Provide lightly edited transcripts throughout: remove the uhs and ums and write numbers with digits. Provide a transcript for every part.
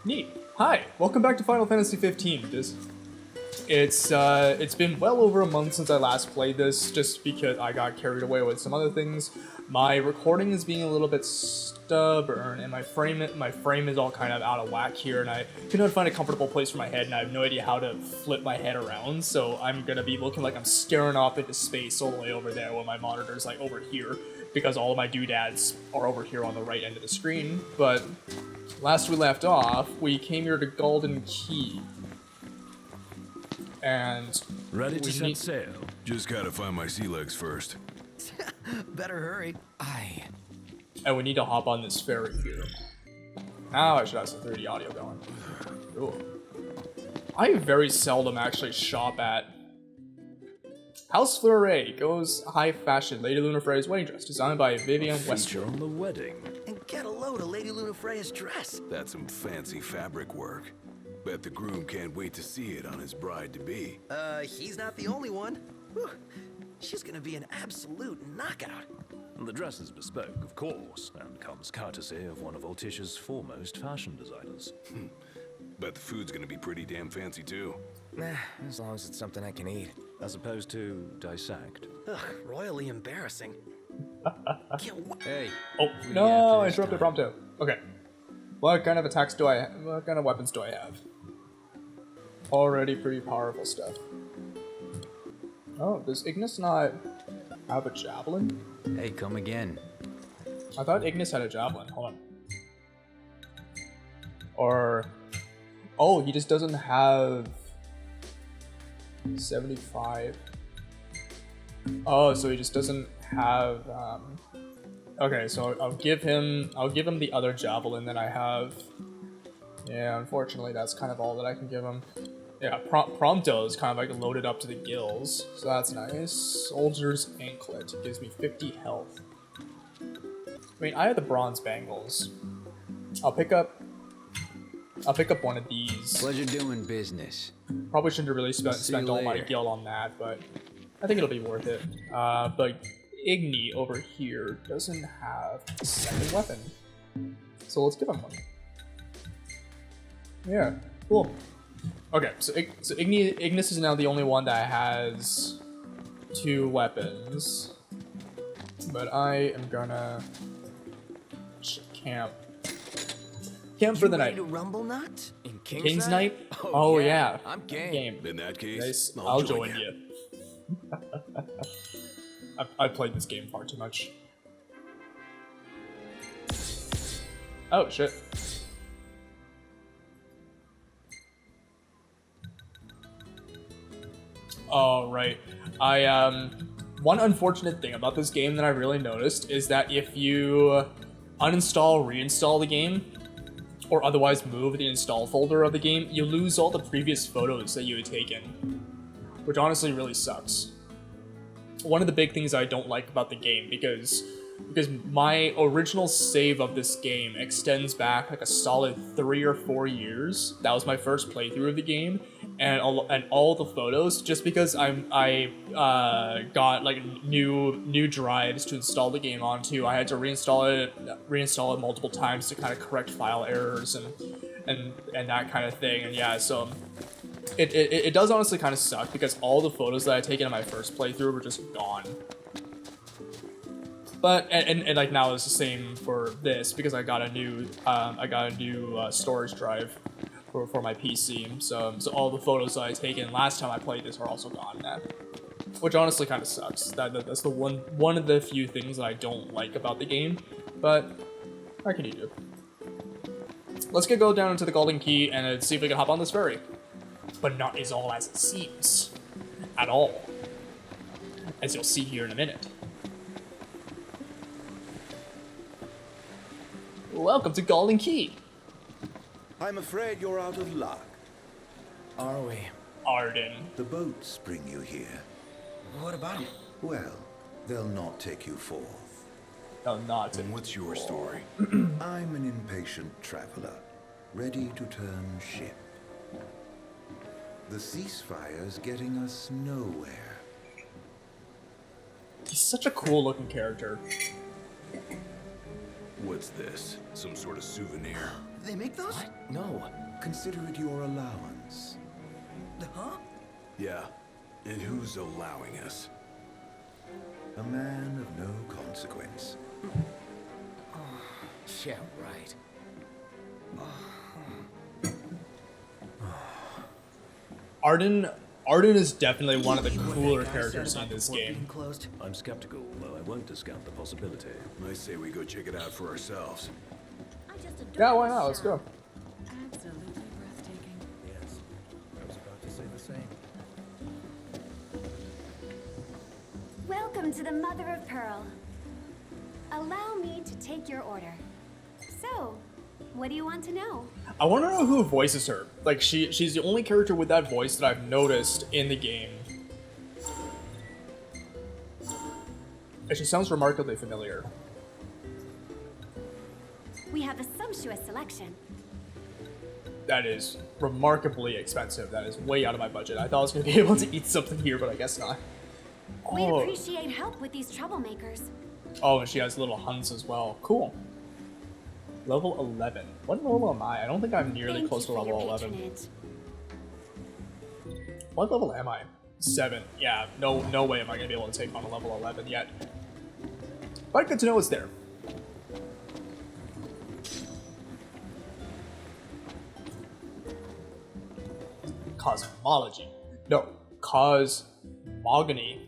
Neat. Hi, welcome back to Final Fantasy 15. It's been well over a month since I last played this, just because I got carried away with some other things. My recording is being a little bit stubborn, and my frame is all kind of out of whack here, and I cannot find a comfortable place for my head, and I have no idea how to flip my head around. So I'm gonna be looking like I'm staring off into space all the way over there, while my monitor's like over here, because all of my doodads are over here on the right end of the screen. But last we left off, we came here to Golden Key. And ready to set sail. Just gotta find my sea legs first. Better hurry. And we need to hop on this ferry here. Now I should have some 3D audio going. Cool. I very seldom actually shop at House Fleury goes high fashion Lady Luna Freya's wedding dress, designed by Vivian Western. Feature on the wedding. And get a load of Lady Luna Freya's dress. That's some fancy fabric work. Bet the groom can't wait to see it on his bride-to-be. He's not the only one. Whew. She's gonna be an absolute knockout. The dress is bespoke, of course, and comes courtesy of one of Alticia's foremost fashion designers. Bet the food's gonna be pretty damn fancy too. As long as it's something I can eat. As opposed to dissect. Ugh, royally embarrassing. Can't wait. Hey. Oh, no, I interrupted Prompto. Okay. What kind of attacks do I have? What kind of weapons do I have? Already pretty powerful stuff. Oh, does Ignis not have a javelin? Hey, come again. I thought Ignis had a javelin. Hold on. Or... oh, he just doesn't have... 75. Oh, so he just doesn't have... okay, so I'll give him the other javelin that I have. Yeah, unfortunately, that's kind of all that I can give him. Yeah, Prompto is kind of like loaded up to the gills, so that's nice. Soldier's Anklet gives me 50 health. I mean, I have the bronze bangles. I'll pick up one of these. Pleasure doing business. Probably shouldn't have really spent all my gil on that, but I think it'll be worth it. But Igni over here doesn't have a second weapon, so let's give him one. Yeah, cool. Okay, so Ignis is now the only one that has 2 weapons, but I am gonna camp for the night. To rumble nut? In King's Night? Oh yeah, I'm game. In that case, nice. I'll join you. I've played this game far too much. Oh shit. Oh right. One unfortunate thing about this game that I really noticed is that if you uninstall, reinstall the game, or otherwise move the install folder of the game, you lose all the previous photos that you had taken, which honestly really sucks. One of the big things I don't like about the game, because my original save of this game extends back like a solid 3 or 4 years. That was my first playthrough of the game, and all the photos, just because I got like new drives to install the game onto, I had to reinstall it multiple times to kind of correct file errors and that kind of thing. And yeah, so it does honestly kind of suck, because all the photos that I had taken in my first playthrough were just gone. But and like now it's the same for this, because I got a new storage drive for my PC. So all the photos that I taken last time I played this are also gone now, which honestly kind of sucks. That's the one of the few things that I don't like about the game. But what can you do? Let's go down into the Golden Key and see if we can hop on this ferry. But not is all as it seems, at all, as you'll see here in a minute. Welcome to Golden Key. I'm afraid you're out of luck. Are we? Arden. The boats bring you here. What about it? Well, they'll not take you forth. No, not. And what's your story? I'm an impatient traveler, ready to turn ship. The ceasefire's getting us nowhere. He's such a cool looking character. What's this? Some sort of souvenir? They make those? No. Consider it your allowance. Huh? Yeah. And who's allowing us? A man of no consequence. Yeah, right. Arden is definitely one of the cooler characters in this game. Closed. I'm skeptical, though I won't discount the possibility. I say we go check it out for ourselves. I just adore Yeah, why this not? Let's shop. go. Absolutely breathtaking. Yes, I was about to say the same. Welcome to the Mother of Pearl. Allow me to take your order. So, what do you want to know? I want to know who voices her. Like, she's the only character with that voice that I've noticed in the game. And she sounds remarkably familiar. We have a sumptuous selection. That is remarkably expensive. That is way out of my budget. I thought I was going to be able to eat something here, but I guess not. We'd Oh, appreciate help with these troublemakers. oh, and she has little hunts as well. Cool. Level 11. What level am I? I don't think I'm nearly Thank close you to for your level 11. patronage. What level am I? 7. Yeah, no way am I going to be able to take on a level 11 yet. But good to know it's there. Cosmology. No, cosmogony.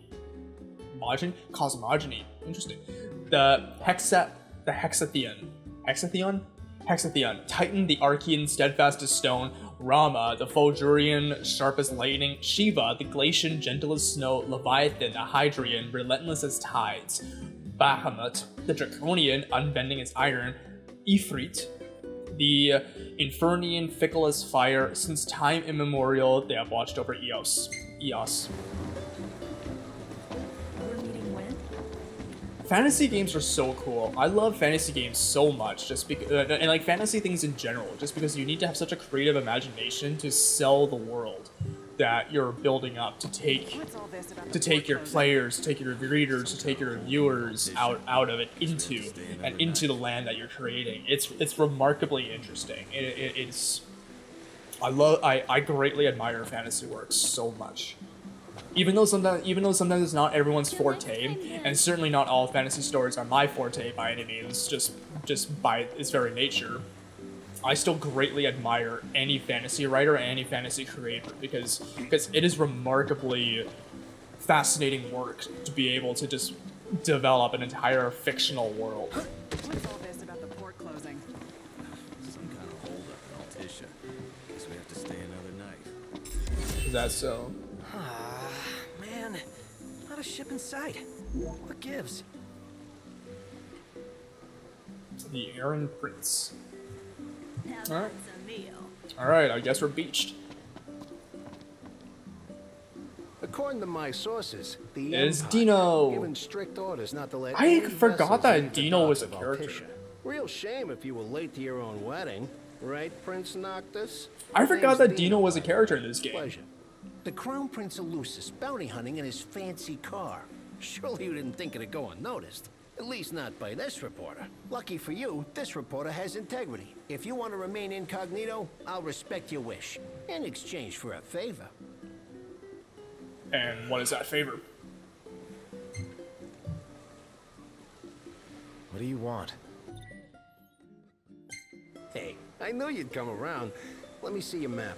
Cosmogony. Interesting. The Hexatheon. Hexatheon. Titan, the Archean, steadfast as stone. Rama, the Fulgurian, sharp as lightning. Shiva, the Glacian, gentle as snow. Leviathan, the Hydrian, relentless as tides. Bahamut, the Draconian, unbending as iron. Ifrit, the Infernian, fickle as fire. Since time immemorial, they have watched over Eos. We're meeting when? Fantasy games are so cool. I love fantasy games so much, just because, and like fantasy things in general, just because you need to have such a creative imagination to sell the world that you're building up to take your players, to take your readers, to take your viewers out of it into the land that you're creating. It's remarkably interesting. It's I greatly admire fantasy works so much. Even though sometimes it's not everyone's forte, and certainly not all fantasy stories are my forte by any means, just by its very nature, I still greatly admire any fantasy writer and any fantasy creator because it is remarkably fascinating work to be able to just develop an entire fictional world. What's all this about the port closing? Some kind of holdup in Altissia. Guess we have to stay another night. Is that so? Man, not a ship in sight. What gives? The Errand Prince. Now Alright. that's a meal. Alright, I guess we're beached. According to my sources, the It's Empire Dino. given strict orders not to let I any forgot vessels that leave the Dino was docks a of character. Altissia. Real shame if you were late to your own wedding, right, Prince Noctis? I forgot Name's that Dino was a character in this game. Pleasure. The Crown Prince of Lucis bounty hunting in his fancy car. Surely you didn't think it'd go unnoticed. At least not by this reporter. Lucky for you, this reporter has integrity. If you want to remain incognito, I'll respect your wish. In exchange for a favor. And what is that favor? What do you want? Hey, I knew you'd come around. Let me see your map.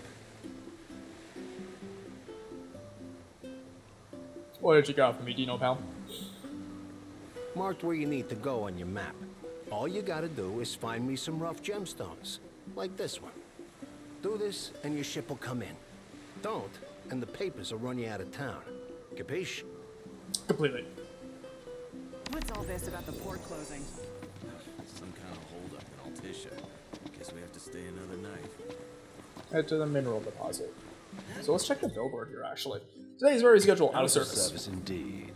What did you got for me, Dino pal? Marked where you need to go on your map. All you gotta do is find me some rough gemstones, like this one. Do this, and your ship will come in. Don't, and the papers will run you out of town. Capiche? Completely. What's all this about the port closing? Some kind of holdup in Altissia. Guess we have to stay another night. Head to the mineral deposit. So let's check the billboard here, actually. Today's very scheduled out of service. Indeed.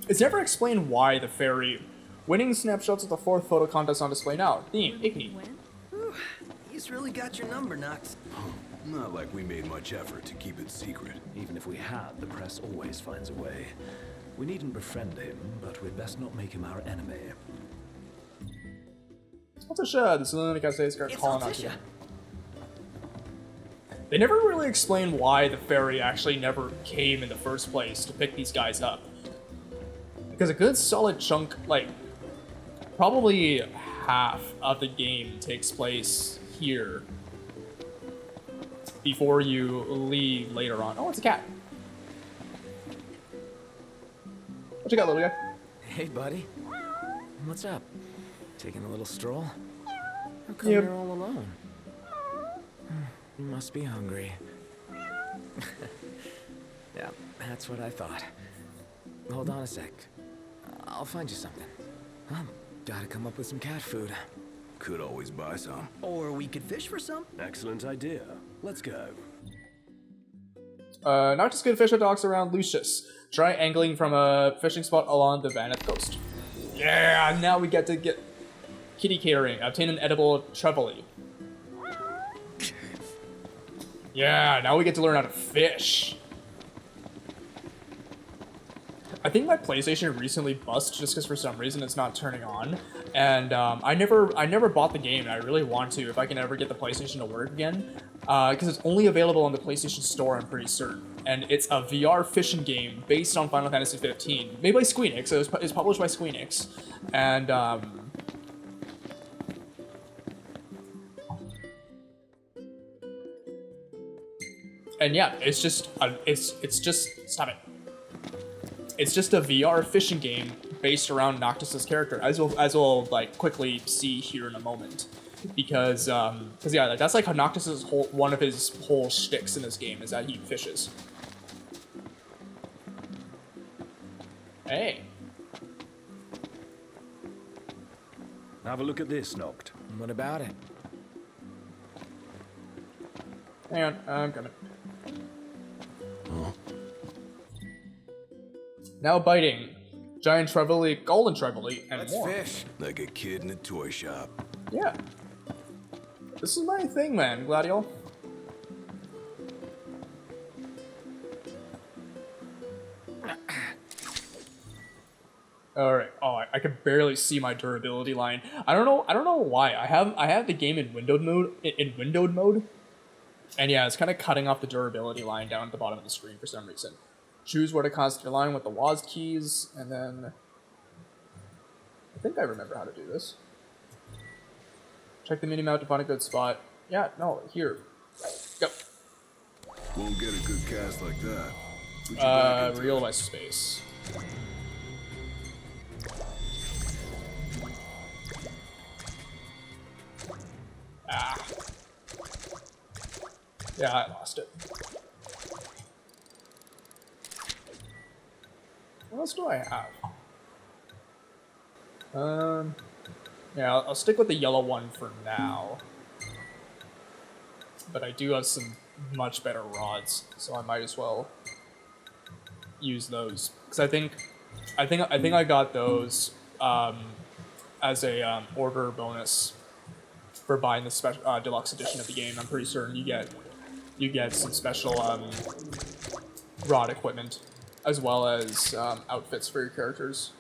It's never explained why the ferry. Winning snapshots of the 4th photo contest on display now. Theme, Igni. Whew, he's really got your number, Nox. Not like we made much effort to keep it secret. Even if we had, the press always finds a way. We needn't befriend him, but we'd best not make him our enemy. Altisha, the saloon, like I say, is It's calling out to Altisha. you. They never really explain why the ferry actually never came in the first place to pick these guys up. Because a good solid chunk, like, probably half of the game takes place here before you leave later on. Oh, it's a cat. What you got, little guy? Hey, buddy. What's up? Taking a little stroll? How come Yep. you're all alone? You must be hungry. Yeah, that's what I thought. Hold on a sec. I'll find you something. Gotta come up with some cat food. Could always buy some. Or we could fish for some. Excellent idea. Let's go. Not just good fisher docks around Lucius. Try angling from a fishing spot along the Vaneth coast. Yeah, now we get to get kitty catering. Obtain an edible trevally. Yeah, now we get to learn how to fish. I think my PlayStation recently busted just because for some reason it's not turning on, and I never bought the game, and I really want to if I can ever get the PlayStation to work again, because it's only available on the PlayStation Store, I'm pretty certain, and it's a VR fishing game based on Final Fantasy 15, made by Squeenix. So it's published by Squeenix, and yeah, it's just stop it. It's just a VR fishing game based around Noctis's character, as we'll like quickly see here in a moment, because yeah, that's like how Noctis's one of his whole shticks in this game is that he fishes. Hey, Have a look at this, Noct. What about it? hang on, I'm coming. Now biting, giant trevally, golden trevally, and Let's more. fish. Like a kid in a toy shop. Yeah. This is my thing, man, Gladiol. All right. Oh, I can barely see my durability line. I don't know why. I have the game in windowed mode, and yeah, it's kind of cutting off the durability line down at the bottom of the screen for some reason. Choose where to constantly line with the WASD keys, and then I think I remember how to do this. Check the minimap to find a good spot. Yeah, no, here. Go. Won't get a good cast like that. Put your back into it. Realize space. Ah. Yeah, I lost it. What else do I have? Yeah, I'll stick with the yellow one for now. But I do have some much better rods, so I might as well use those. Because I think I got those as a order bonus for buying the special deluxe edition of the game. I'm pretty certain you get some special rod equipment as well as outfits for your characters.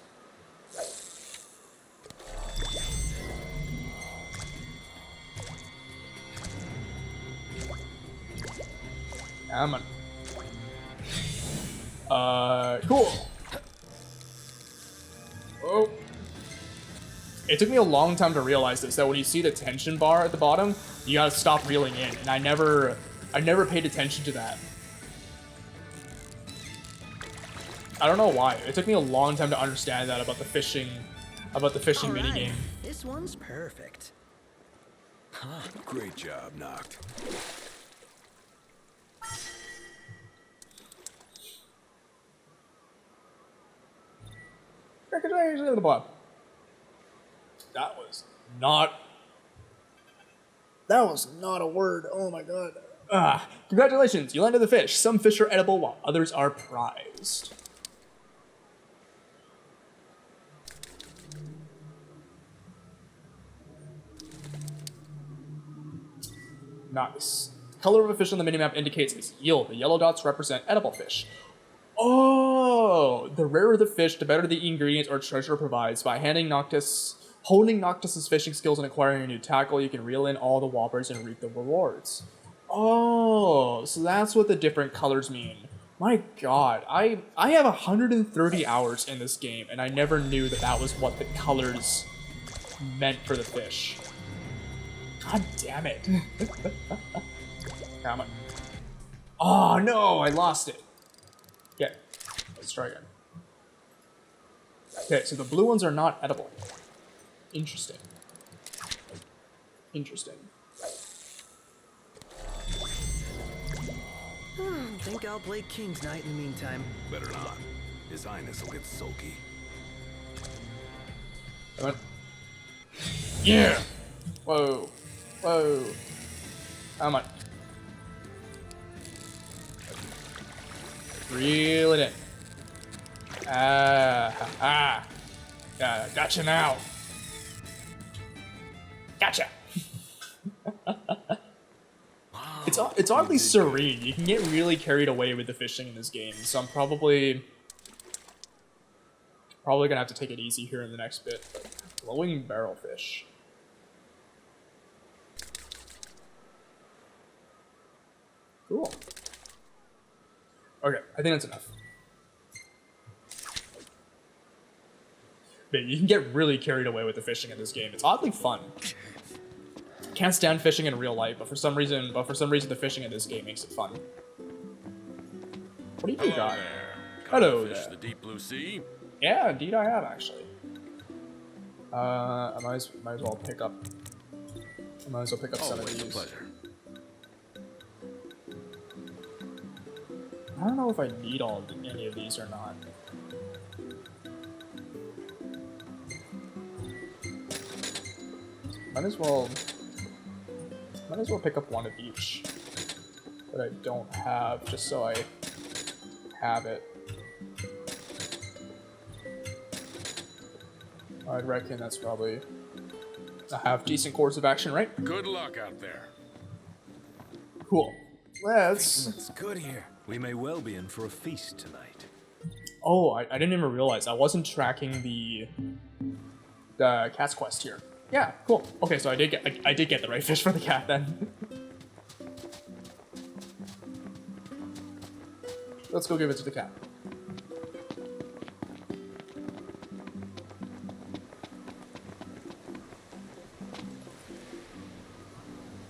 Come on. Cool. Oh. It took me a long time to realize this, that when you see the tension bar at the bottom, you gotta stop reeling in, and I never paid attention to that. I don't know why. It took me a long time to understand that about the fishing minigame. This one's perfect. Great job, Noct. Congratulations to the bottom. That was not a word. Oh my god. Congratulations, you landed the fish. Some fish are edible while others are prized. Nice. Color of a fish on the minimap indicates its yield. The yellow dots represent edible fish. Oh, the rarer the fish, the better the ingredients or treasure provides. By handing Noctis Honing Noctis's fishing skills and acquiring a new tackle, you can reel in all the whoppers and reap the rewards. Oh, so that's what the different colors mean. My god, I have 130 hours in this game, and I never knew that that was what the colors meant for the fish. God damn it. Come on. Oh no, I lost it. Okay, let's try again. Okay, so the blue ones are not edible. Interesting. Interesting. Think I'll play King's Knight in the meantime. Better not. His Highness will get sulky. Come on. Yeah! Whoa. Whoa. Come on. Reel it in. Ah. Yeah, gotcha now. Gotcha. It's oddly serene. You can get really carried away with the fishing in this game, so I'm probably gonna have to take it easy here in the next bit. But glowing barrelfish. Cool. Okay, I think that's enough. But you can get really carried away with the fishing in this game. It's oddly fun. Can't stand fishing in real life, but for some reason the fishing in this game makes it fun. What do you got? Hello there. The deep blue sea. Yeah, indeed I have actually. I might as well pick up. Some of these. Pleasure. I don't know if I need any of these or not. Might as well pick up one of each that I don't have, just so I have it. I'd reckon that's probably a half decent course of action, right? Good luck out there. Cool. Let's. It's good here. We may well be in for a feast tonight. Oh, I didn't even realize I wasn't tracking the cat's quest here. Yeah, cool. Okay, so I did get the right fish for the cat then. Let's go give it to the cat.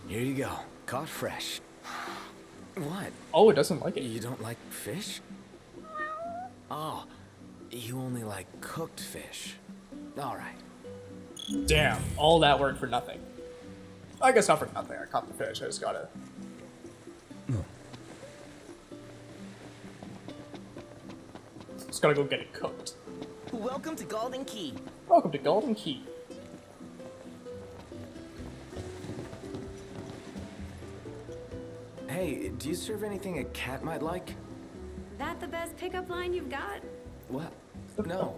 Here you go. Caught fresh. What? Oh, it doesn't like it. You don't like fish? Oh, you only like cooked fish. All right. Damn, all that work for nothing. I guess not for nothing. I caught the fish. I just gotta. Just gotta go get it cooked. Welcome to Golden Key. Welcome to Golden Key. Hey, do you serve anything a cat might like? That the best pickup line you've got? What? No,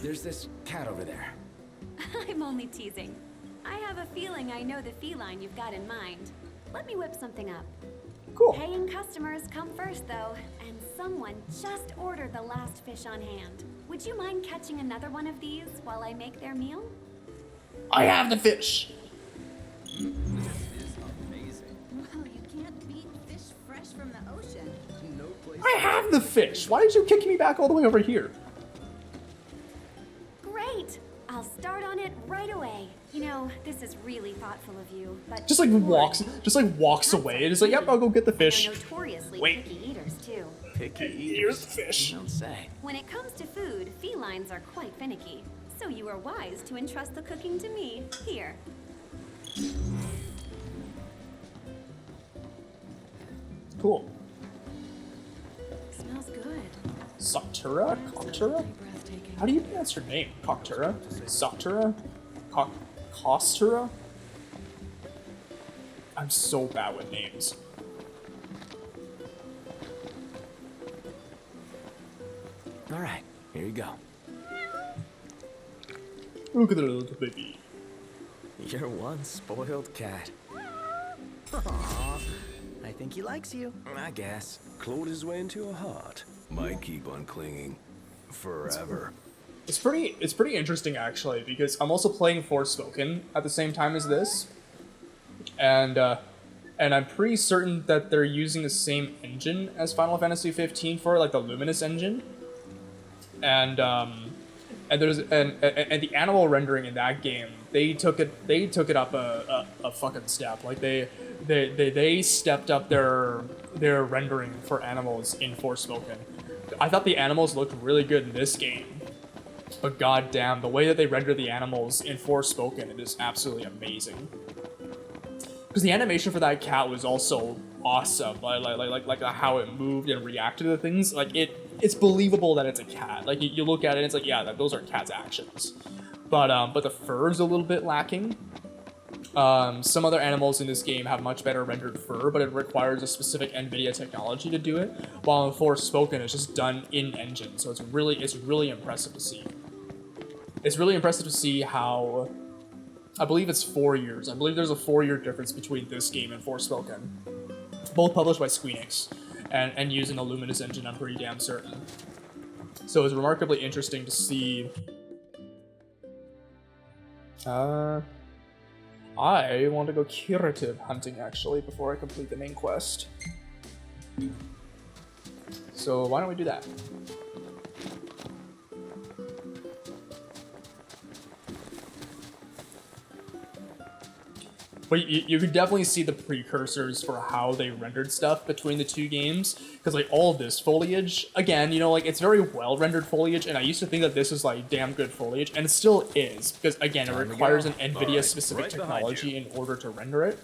there's this cat over there. I'm only teasing. I have a feeling I know the feline you've got in mind. Let me whip something up. Cool. Paying customers come first, though, and someone just ordered the last fish on hand. Would you mind catching another one of these while I make their meal? I have the fish. Well, you can't beat fish fresh from the ocean. No place. I have the fish. Why did you kick me back all the way over here? Great! I'll start on it right away. You know, this is really thoughtful of you, but Just like walks away. It's like, yep, I'll go get the fish. They're notoriously Wait. picky eaters too. Picky eaters. Here's the fish. You don't say. When it comes to food, felines are quite finicky. So you are wise to entrust the cooking to me. Here. Cool. Smells good. Sakura? Koktura? How do you pronounce her name? Koktura? Sakura? Kostura? I'm so bad with names. All right, here you go. Look at the little baby. You're one spoiled cat. Aw, I think he likes you. I guess. Clawed his way into your heart. Might keep on clinging forever. It's pretty interesting actually, because I'm also playing Forspoken at the same time as this, and I'm pretty certain that they're using the same engine as Final Fantasy 15 for it, like the Luminous engine, and there's and the animal rendering in that game, they took it up a fucking step. Like they stepped up their rendering for animals in Forspoken. I thought the animals looked really good in this game, but goddamn, the way that they render the animals in Forspoken, it is absolutely amazing. Because the animation for that cat was also awesome, like how it moved and reacted to things. Like it's believable that it's a cat. Like you look at it, and it's like, yeah, those are cat's actions. But the fur is a little bit lacking. Some other animals in this game have much better rendered fur, but it requires a specific NVIDIA technology to do it. While in Forspoken, it's just done in engine, so it's really impressive to see. It's really impressive to see how. I believe it's 4 years. I believe there's a 4-year difference between this game and Forspoken. Both published by Squeenix, and using a Luminous engine, I'm pretty damn certain. So it's remarkably interesting to see. I want to go curative hunting, actually, before I complete the main quest. So why don't we do that? But you could definitely see the precursors for how they rendered stuff between the two games. Because, like, all of this foliage, again, you know, like, it's very well-rendered foliage, and I used to think that this was, like, damn good foliage, and it still is. Because, again, it requires an NVIDIA-specific technology in order to render it.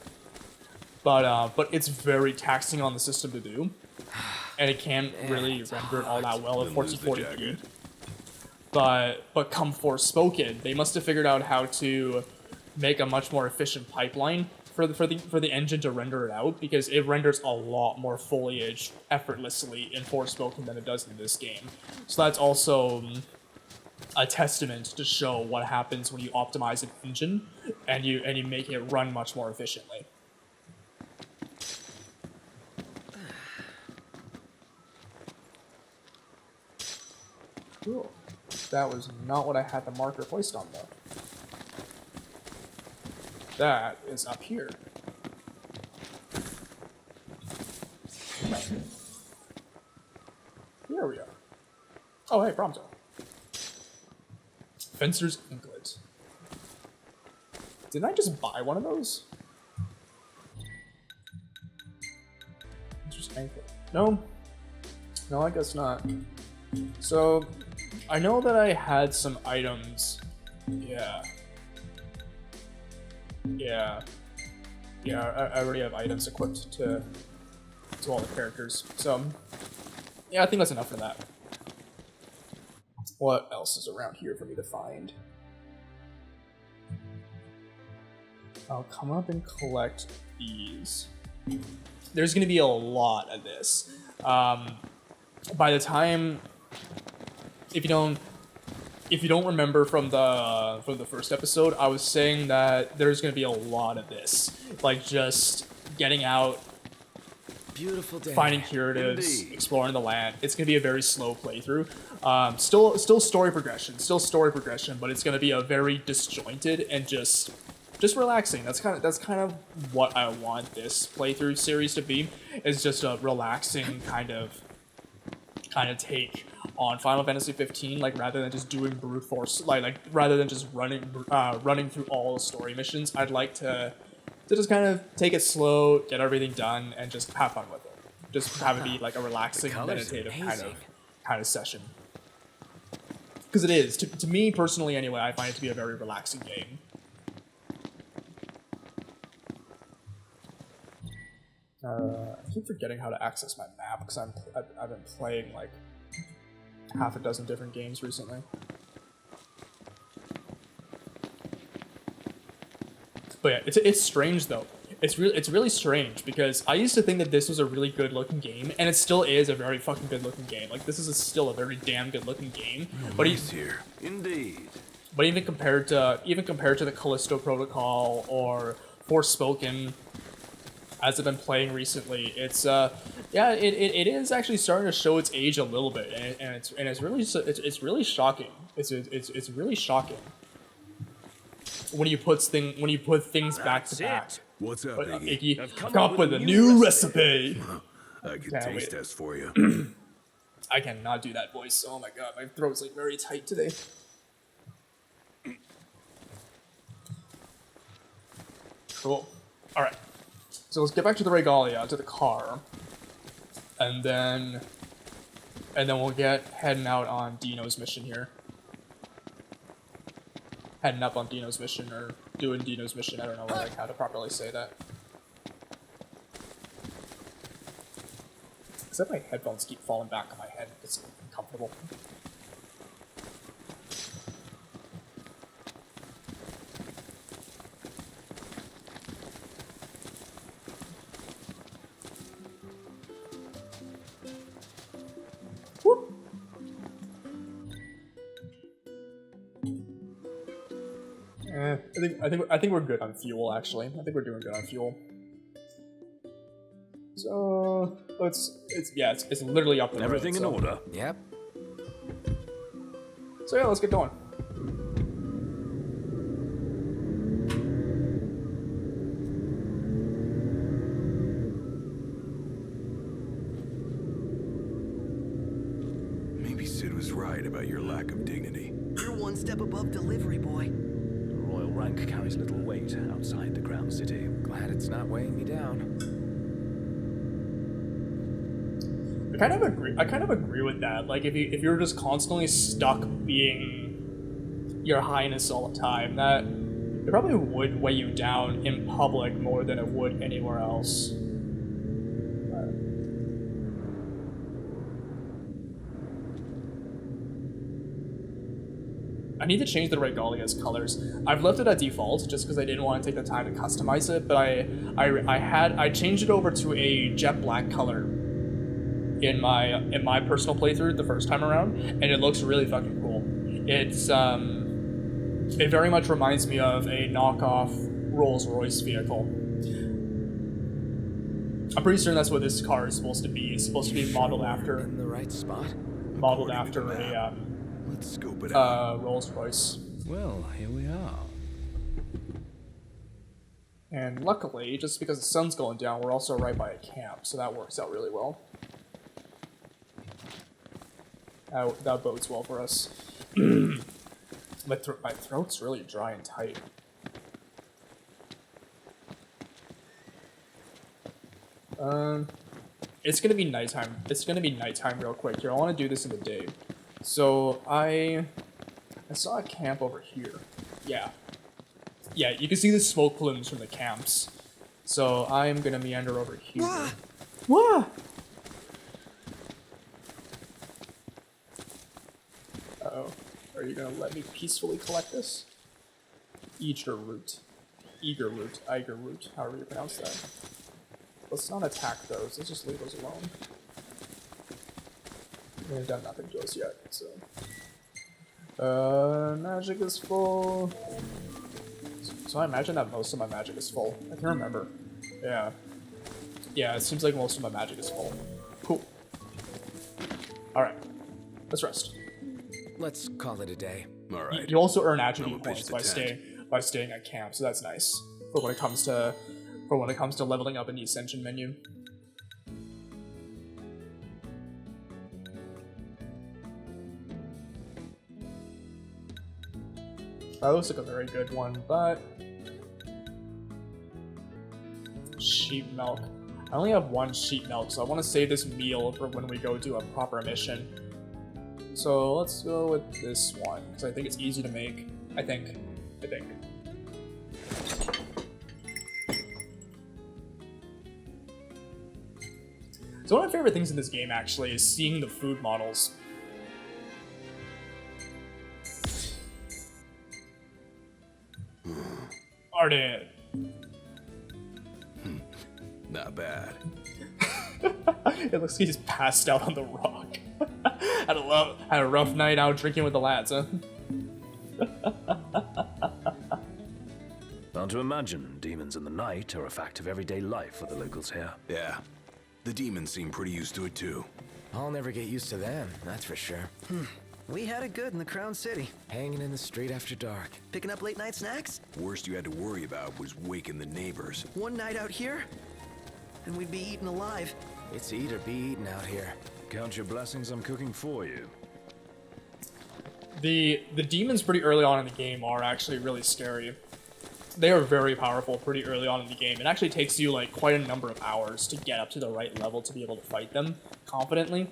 But it's very taxing on the system to do. And it can't really render it all that well at 1440p. But come Forspoken, they must have figured out how to make a much more efficient pipeline for the engine to render it out, because it renders a lot more foliage effortlessly in Forspoken than it does in this game. So that's also a testament to show what happens when you optimize an engine and you make it run much more efficiently. Cool. That was not what I had the marker placed on though. That is up here. Here we are. Oh, hey, Prompto. Fencer's Anklet. Didn't I just buy one of those? Fencer's Anklet. No. No, I guess not. So, I know that I had some items. Yeah. I already have items equipped to all the characters. So, yeah, I think that's enough for that. What else is around here for me to find? I'll come up and collect these. There's going to be a lot of this. By the time, if you don't remember from the first episode, I was saying that there's going to be a lot of this, like just getting out, beautiful day, finding curatives, exploring the land. It's going to be a very slow playthrough. Still story progression, but it's going to be a very disjointed and just relaxing. That's kind of what I want this playthrough series to be. Is just a relaxing kind of take on Final Fantasy 15, like rather than just doing brute force, like rather than just running through all the story missions. I'd like to just kind of take it slow, get everything done, and just have fun with it. Just have it be like a relaxing, meditative kind of session. Because it is, to me personally anyway, I find it to be a very relaxing game. I keep forgetting how to access my map because I've been playing like half a dozen different games recently. But yeah, it's strange though. It's really strange because I used to think that this was a really good looking game, and it still is a very fucking good looking game. Like this is still a very damn good looking game. But he's here, indeed. But even compared to the Callisto Protocol or Forspoken, as I've been playing recently, it's yeah, it is actually starting to show its age a little bit, and it's really shocking. It's really shocking when you put things back to back. What's up, But, Iggy? Iggy, I've come up with a new recipe. I can Can't taste wait. test for you. I cannot do that voice. Oh my god, my throat's like very tight today. Cool. All right. So let's get back to the regalia, to the car, and then we'll get heading out on Dino's mission here. Heading up on Dino's mission, or doing Dino's mission. I don't know like how to properly say that. Except my headphones keep falling back on my head. It's uncomfortable. Whoop. I think we're good on fuel. Actually, I think we're doing good on fuel. So it's literally up the road. Everything in order. Yep. So yeah, let's get going. Maybe Sid was right about your lack of dignity. You're one step above delivery boy. The royal rank carries little weight outside the Crown City. Glad it's not weighing me down. I kind of agree with that. Like if you're just constantly stuck being Your Highness all the time, that it probably would weigh you down in public more than it would anywhere else. I need to change the regalia's colors. I've left it at default just because I didn't want to take the time to customize it, but I changed it over to a jet black color in my personal playthrough the first time around, and it looks really fucking cool. It's it very much reminds me of a knockoff Rolls-Royce vehicle. I'm pretty certain that's what this car is supposed to be. It's supposed to be modeled after In the right spot. modeled after a Let's scope it out. Rolls-Royce. Well, here we are. And luckily, just because the sun's going down, we're also right by a camp, so that works out really well. That bodes well for us. My throat's really dry and tight. It's gonna be nighttime. It's gonna be nighttime real quick here. I want to do this in the day. So I saw a camp over here. Yeah, you can see the smoke plumes from the camps. So I'm gonna meander over here. Wah! Uh-oh. Are you gonna let me peacefully collect this? Eager root, however you pronounce that. Let's not attack those, let's just leave those alone. They've done nothing to us yet, so. Magic is full. So I imagine that most of my magic is full. I can remember. Yeah. Yeah, it seems like most of my magic is full. Cool. Alright. Let's rest. Let's call it a day. All right. You also earn I'm attribute gonna pitch points the tent. by staying at camp, so that's nice. For when it comes to leveling up in the Ascension menu. That looks like a very good one, but sheep milk. I only have one sheep milk, so I want to save this meal for when we go do a proper mission. So let's go with this one, because I think it's easy to make. I think. So one of my favorite things in this game, actually, is seeing the food models. Arden. Not bad. It looks like he's passed out on the rock. Had a rough night out drinking with the lads, huh? Aren't to imagine demons in the night are a fact of everyday life for the locals here. Yeah. The demons seem pretty used to it too. I'll never get used to them, that's for sure. We had it good in the Crown City. Hanging in the street after dark. Picking up late night snacks? Worst you had to worry about was waking the neighbors. One night out here, and we'd be eaten alive. It's eat or be eaten out here. Count your blessings, I'm cooking for you. The demons pretty early on in the game are actually really scary. They are very powerful pretty early on in the game. It actually takes you like quite a number of hours to get up to the right level to be able to fight them confidently.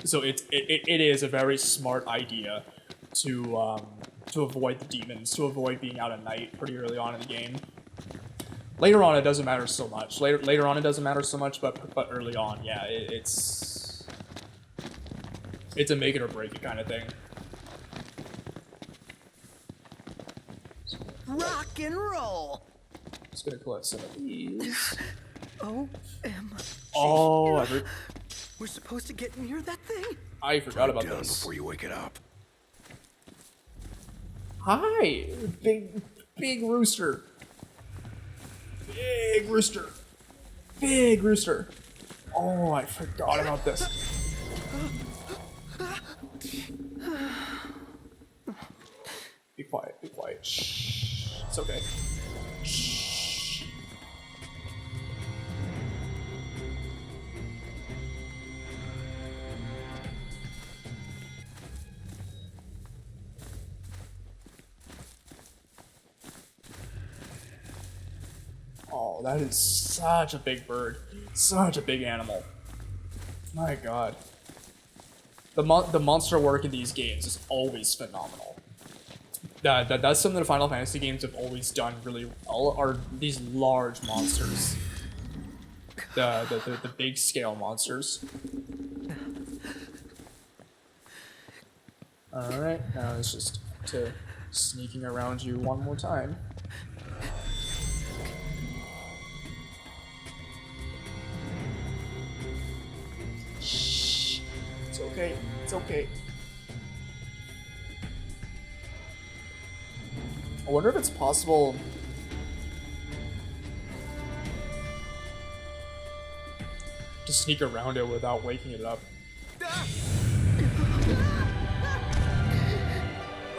So it is a very smart idea to avoid the demons, to avoid being out at night pretty early on in the game. Later on, it doesn't matter so much. Later on, it doesn't matter so much, but early on, yeah, it's a make it or break it kind of thing. Rock and roll! Just gonna collect some of these. Oh, we're supposed to get near that thing? I forgot about Down this. before you wake it up. Hi, big rooster. Big rooster. Big rooster. Oh, I forgot about this. Be quiet, be quiet. Shh. It's okay. Shh. Oh, that is such a big bird. Such a big animal. My god. The monster work in these games is always phenomenal. That's something the Final Fantasy games have always done really well, are these large monsters. The big scale monsters. Alright, now it's just to sneaking around you one more time. Shh. It's okay, it's okay. I wonder if it's possible to sneak around it without waking it up.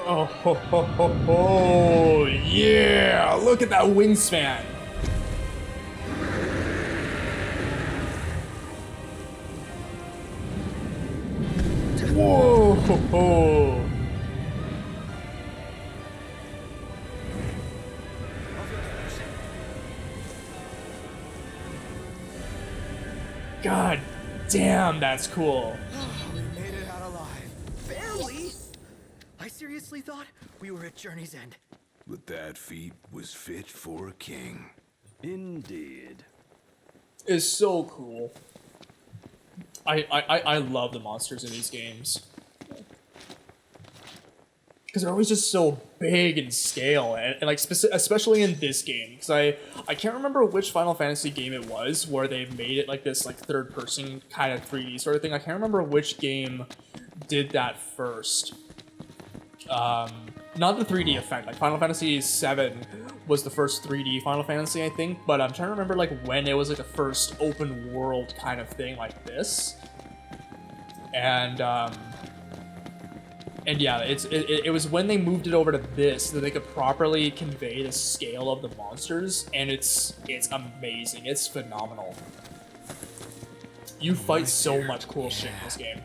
Oh, ho, ho, ho, ho. Yeah! Look at that wingspan! Whoa! Ho, ho. God damn, that's cool. We made it out alive. Barely! I seriously thought we were at Journey's End. But that feat was fit for a king. Indeed. It's so cool. I love the monsters in these games. Because they're always just so big in scale, and like especially in this game, because I can't remember which Final Fantasy game it was where they made it like this like third person kind of 3D sort of thing. I can't remember which game did that first. Not the 3D effect. Like Final Fantasy VII was the first 3D Final Fantasy, I think, but I'm trying to remember like when it was like the first open world kind of thing like this. And yeah, it was when they moved it over to this that they could properly convey the scale of the monsters, and it's amazing. It's phenomenal. You fight so much cool shit in this game.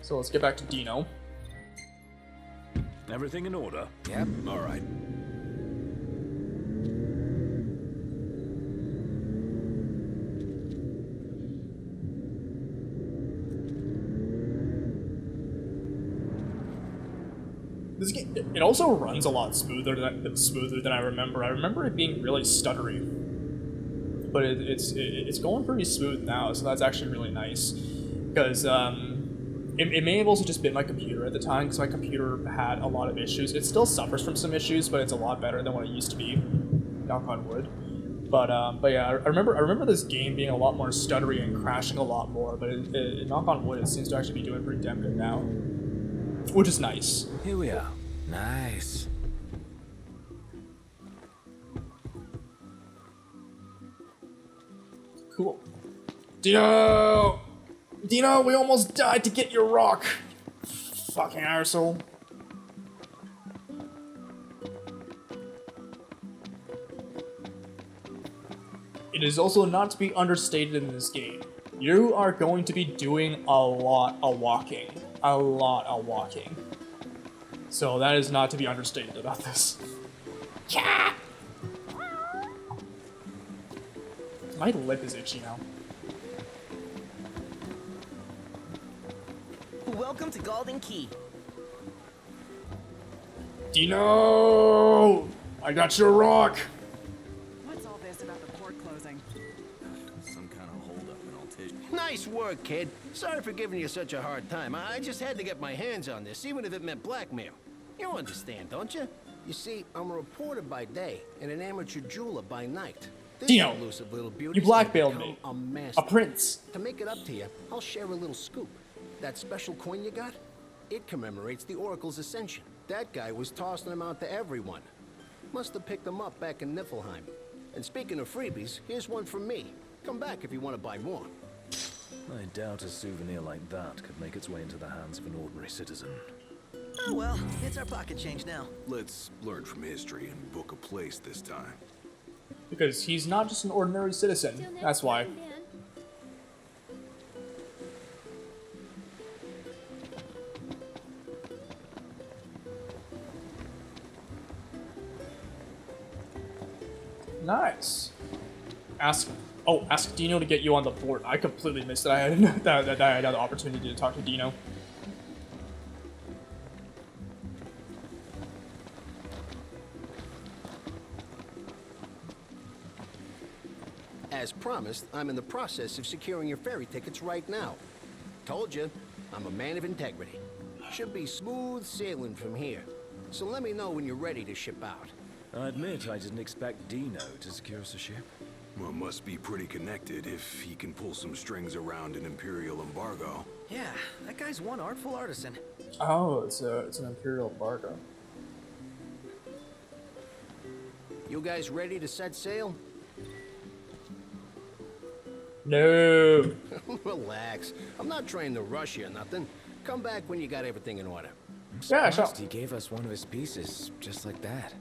So let's get back to Dino. Everything in order? Yep. All right. This game, it also runs a lot smoother than I remember. I remember it being really stuttery, but it's going pretty smooth now, so that's actually really nice. Because it may have also just been my computer at the time, because my computer had a lot of issues. It still suffers from some issues, but it's a lot better than what it used to be. Knock on wood. But yeah, I remember this game being a lot more stuttery and crashing a lot more. But knock on wood, it seems to actually be doing pretty damn good now, which is nice. Here we are. Nice. Cool. Dino! Dino, we almost died to get your rock! Fucking arsehole. It is also not to be understated in this game. You are going to be doing a lot of walking. A lot of walking. So that is not to be understated about this. Yeah! My lip is itchy now. Welcome to Golden Key. Dino! I got your rock! What's all this about the port closing? Some kind of holdup in Altish. Nice work, kid. Sorry for giving you such a hard time. I just had to get my hands on this, even if it meant blackmail. You understand, don't you? You see, I'm a reporter by day and an amateur jeweler by night. This Dino, elusive little you beauty's blackmailed become me. A master. A prince. To make it up to you, I'll share a little scoop. That special coin you got? It commemorates the Oracle's ascension. That guy was tossing them out to everyone. Must have picked them up back in Niflheim. And speaking of freebies, here's one from me. Come back if you want to buy more. I doubt a souvenir like that could make its way into the hands of an ordinary citizen. Oh well, it's our pocket change now. Let's learn from history and book a place this time. Because he's not just an ordinary citizen. That's why. Nice. Ask Dino to get you on the board. I completely missed that I had that I had the opportunity to talk to Dino. As promised, I'm in the process of securing your ferry tickets right now. Told you, I'm a man of integrity. Should be smooth sailing from here. So let me know when you're ready to ship out. I admit I didn't expect Dino to secure us a ship. Well, must be pretty connected if he can pull some strings around an Imperial embargo. Yeah, that guy's one artful artisan. Oh, it's an Imperial embargo. You guys ready to set sail? No. Relax. I'm not trying to rush you or nothing. Come back when you got everything in order. Yeah, sure. He gave us one of his pieces, just like that.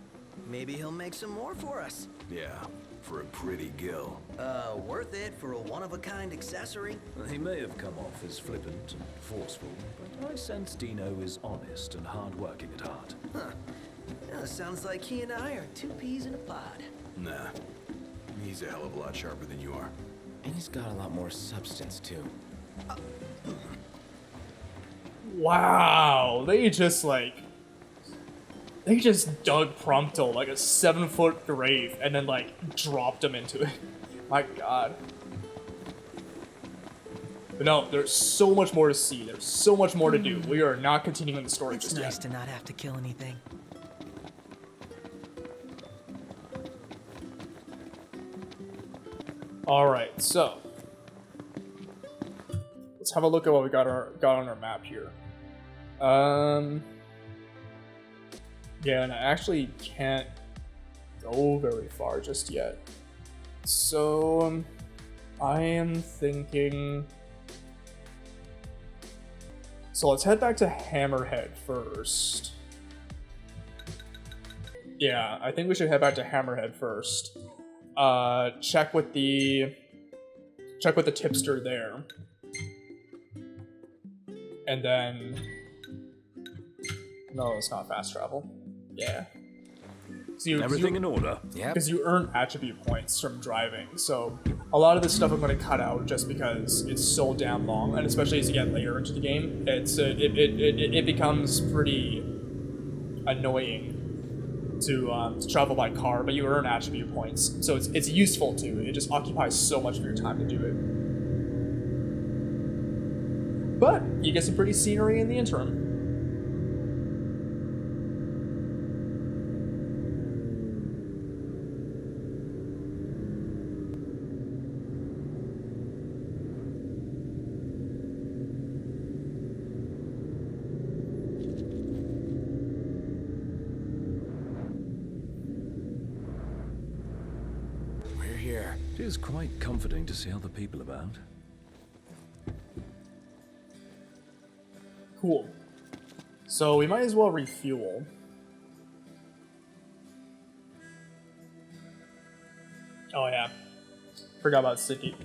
Maybe he'll make some more for us. Yeah, for a pretty gill. Worth it for a one-of-a-kind accessory? He may have come off as flippant and forceful, but I sense Dino is honest and hard-working at heart. Huh. Yeah, sounds like he and I are two peas in a pod. Nah, he's a hell of a lot sharper than you are. And he's got a lot more substance, too. Wow, they just dug Prompto like a 7-foot grave and then like dropped him into it. My god. But no, there's so much more to see. There's so much more to do. We are not continuing the story It's just nice yet. to not have to kill anything. Alright, so let's have a look at what we got on our map here. Yeah, and I actually can't go very far just yet. So I am thinking. So let's head back to Hammerhead first. Yeah, I think we should head back to Hammerhead first. Check with the tipster there. And then no, it's not fast travel. Yeah. So Everything in order? Yep. Because you earn attribute points from driving, so a lot of this stuff I'm going to cut out just because it's so damn long, and especially as you get later into the game, it becomes pretty annoying to travel by car, but you earn attribute points, so it's useful too. It just occupies so much of your time to do it. But you get some pretty scenery in the interim. We're here. It is quite comforting to see other people about. Cool. So we might as well refuel. Oh yeah. Forgot about Sydney.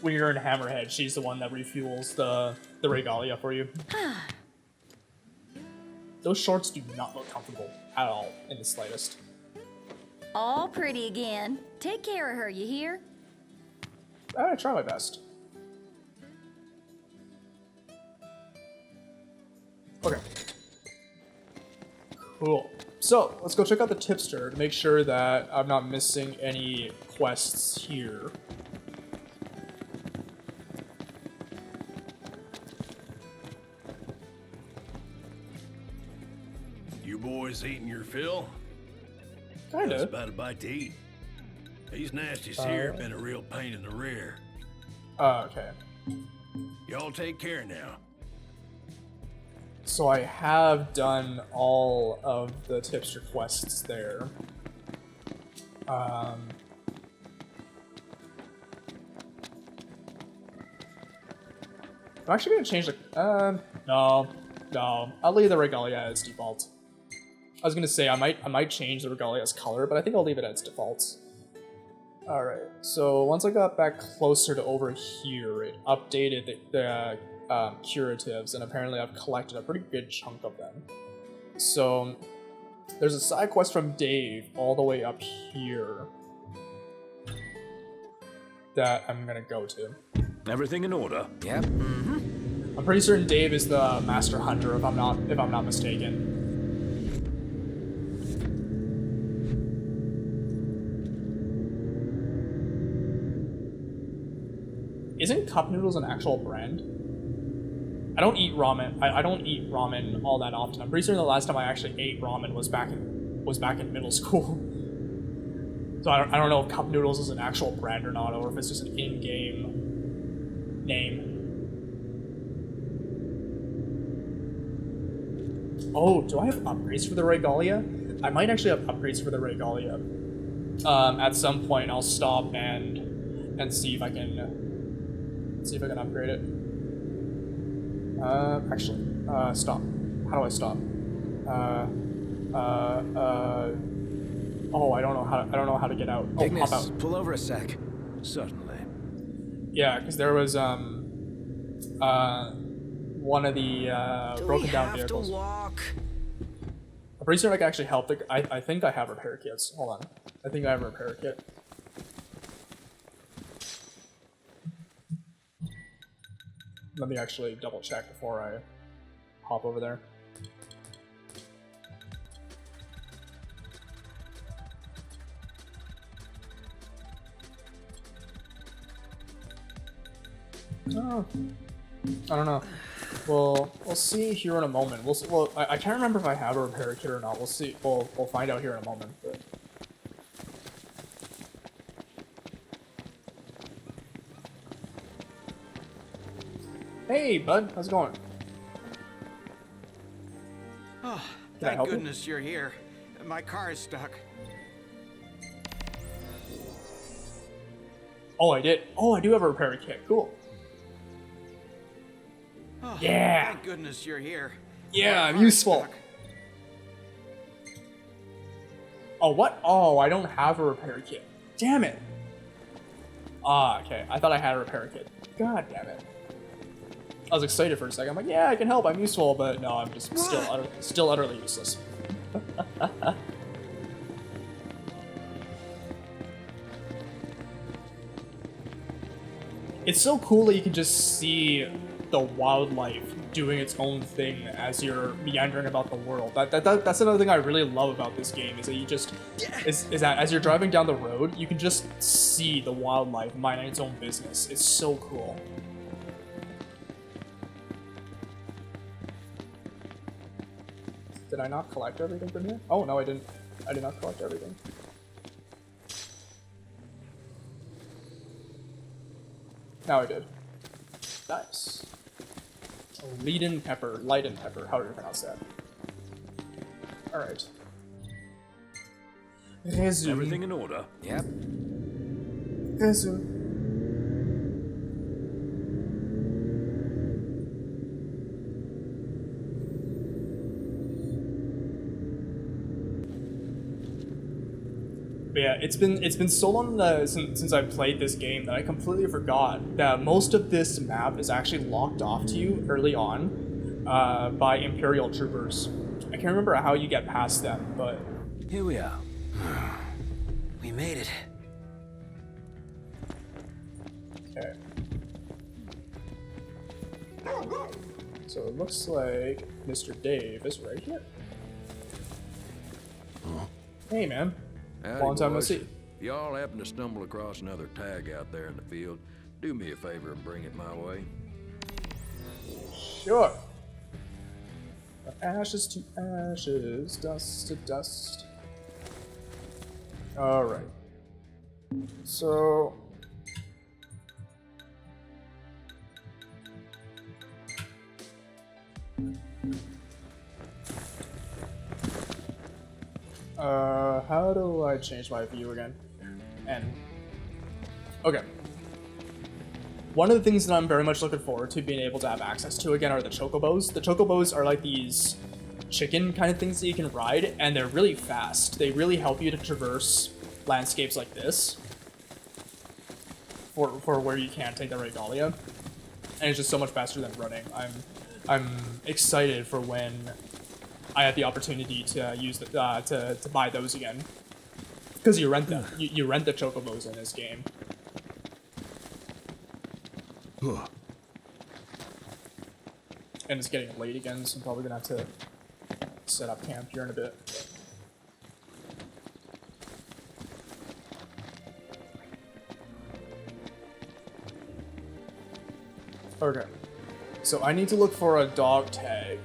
When you're in Hammerhead, she's the one that refuels the regalia for you. Those shorts do not look comfortable at all in the slightest. All pretty again. Take care of her, you hear? I try my best. Okay. Cool. So, let's go check out the tipster to make sure that I'm not missing any quests here. You boys eating your fill? Kinda. That's about a bite to eat. These nasties here have been a real pain in the rear. Okay. Y'all take care now. So I have done all of the tipster quests there. I'm actually gonna change the. No. I'll leave the regalia as default. I was gonna say I might change the regalia's color, but I think I'll leave it as default. All right. So once I got back closer to over here, it updated the curatives, and apparently I've collected a pretty good chunk of them. So there's a side quest from Dave all the way up here that I'm gonna go to. Everything in order? Yep. I'm pretty certain Dave is the master hunter, if I'm not mistaken. Isn't cup noodles an actual brand? I don't eat ramen. I don't eat ramen all that often. I'm pretty certain the last time I actually ate ramen was back in middle school. So I don't know if cup noodles is an actual brand or not, or if it's just an in-game name. Oh, do I have upgrades for the regalia? I might actually have upgrades for the regalia. At some point, I'll stop and see if I can. See if I can upgrade it. Actually, stop. How do I stop? Oh, I don't know how to get out. Oh, Ignis, hop out. pull over a sec. Certainly. Yeah, because there was one of the broken down vehicles. Walk? I'm pretty sure I can actually help. I think I have repair kits. Hold on. I think I have a repair kit. Let me actually double check before I hop over there. Oh, I don't know. We'll see here in a moment. Well, I can't remember if I have a repair kit or not. We'll see. We'll find out here in a moment. But. Hey, bud. How's it going? Oh, Can I thank help you? goodness you're here. My car is stuck. Oh, I did. Oh, I do have a repair kit. Cool. Oh, Yeah. Thank goodness you're here. Yeah, My I'm car is useful. stuck. Oh, what? Oh, I don't have a repair kit. Damn it. Ah, okay. I thought I had a repair kit. God damn it. I was excited for a second. I'm like, yeah, I can help. I'm useful, but no, I'm just still utterly useless. It's so cool that you can just see the wildlife doing its own thing as you're meandering about the world. That's another thing I really love about this game, is that you just is that as you're driving down the road, you can just see the wildlife minding its own business. It's so cool. Did I not collect everything from here? Oh no, I didn't. I did not collect everything. Now I did. Nice. Leiden pepper, however you pronounce that. Alright. Resume. Everything in order? Yep. But yeah, it's been so long since I played this game that I completely forgot that most of this map is actually locked off to you early on by Imperial troopers. I can't remember how you get past them, but here we are. We made it. Okay. So it looks like Mr. Dave is right here. Huh? Hey, man. Howdy, Long time no boys. see. If y'all happen to stumble across another tag out there in the field, do me a favor and bring it my way. Sure. Ashes to ashes, dust to dust. Alright. So... how do I change my view again? And... Okay. One of the things that I'm very much looking forward to being able to have access to again are the chocobos. The chocobos are like these chicken kind of things that you can ride, and they're really fast. They really help you to traverse landscapes like this for where you can't take the regalia, and it's just so much faster than running. I'm excited for when I have the opportunity to use to buy those again, because you rent them. You rent the chocobos in this game. And it's getting late again, so I'm probably gonna have to set up camp here in a bit. Okay. So I need to look for a dog tag.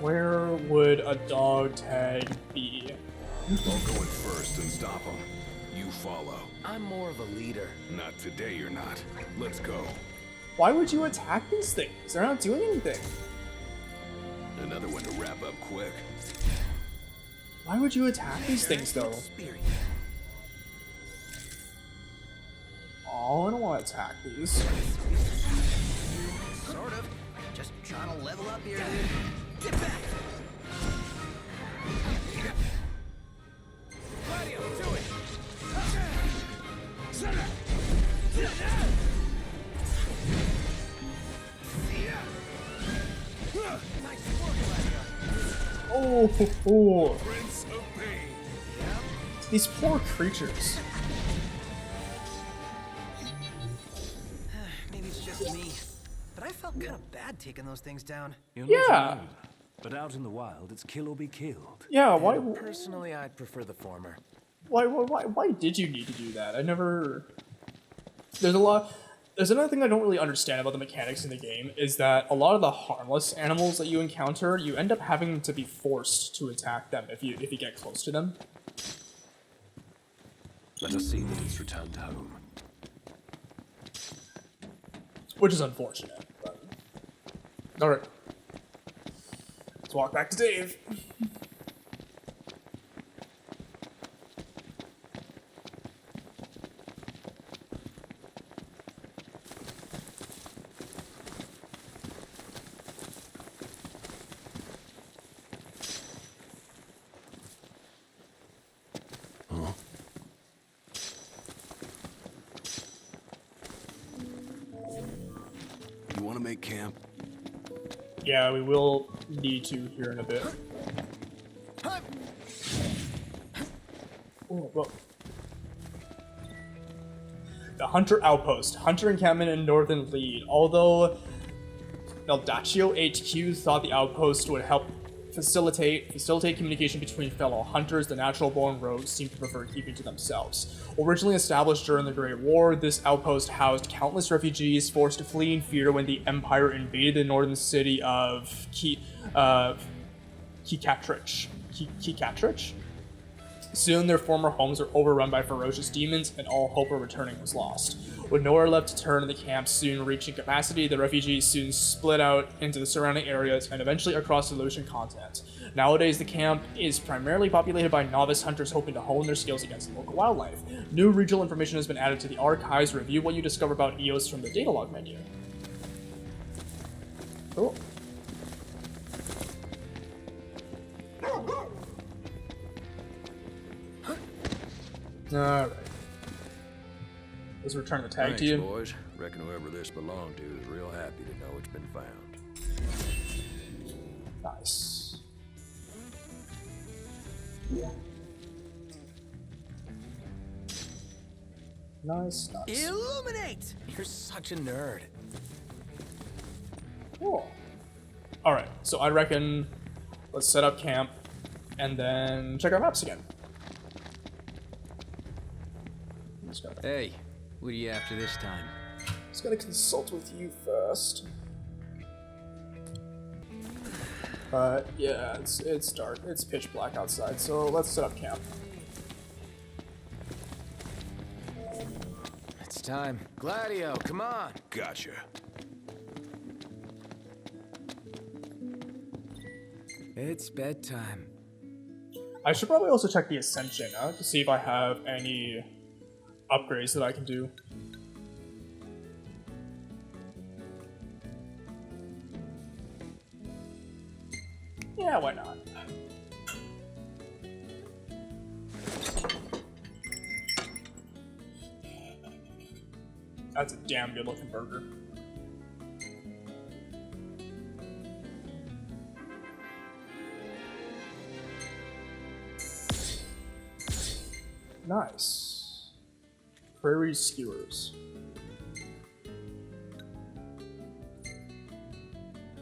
Where would a dog tag be? I'll go in first and stop him. You follow. I'm more of a leader. Not today, you're not. Let's go. Why would you attack these things? They're not doing anything. Another one to wrap up quick. Why would you attack these things, though? Oh, I don't want to attack these. Sort of. Just trying to level up here, dude. Get back! Gladio, do it! Oh, Prince of Pain. these poor creatures. Maybe it's just me, but I felt kind of bad taking those things down. You're Yeah. not alone. But out in the wild, it's kill or be killed. Yeah, why? Personally, I'd prefer the former. Why did you need to do that? I never... There's another thing I don't really understand about the mechanics in the game, is that a lot of the harmless animals that you encounter, you end up having to be forced to attack them if you get close to them. Let us see that it's returned home. Which is unfortunate, but... Alright. Let's walk back to Dave. You want to make camp? Yeah, we will need to here in a bit. Oh, whoa. The Hunter Outpost. Hunter encampment in Northern Lead. Although Meldaccio HQ thought the outpost would help facilitate communication between fellow hunters, the natural-born rogues seem to prefer keeping to themselves. Originally established during the Great War, this outpost housed countless refugees forced to flee in fear when the Empire invaded the northern city of Kikatrich. Soon their former homes were overrun by ferocious demons, and all hope of returning was lost. With nowhere left to turn, the camp soon reaching capacity, the refugees soon split out into the surrounding areas and eventually across the Lucian continent. Nowadays, the camp is primarily populated by novice hunters hoping to hone their skills against local wildlife. New regional information has been added to the archives. Review what you discover about Eos from the data log menu. Cool. Alright. Let's return the tag Thanks, to you. boys. Reckon whoever this belonged to is real happy to know it's been found. Nice. Nice, nice. Illuminate! You're such a nerd. Cool. Alright, so I reckon let's set up camp and then check our maps again. Hey, what are you after this time? Just gotta consult with you first. Yeah, it's dark. It's pitch black outside, so let's set up camp. It's time. Gladio, come on. Gotcha. It's bedtime. I should probably also check the Ascension to see if I have any upgrades that I can do. Yeah, why not? That's a damn good looking burger. Nice. Prairie skewers.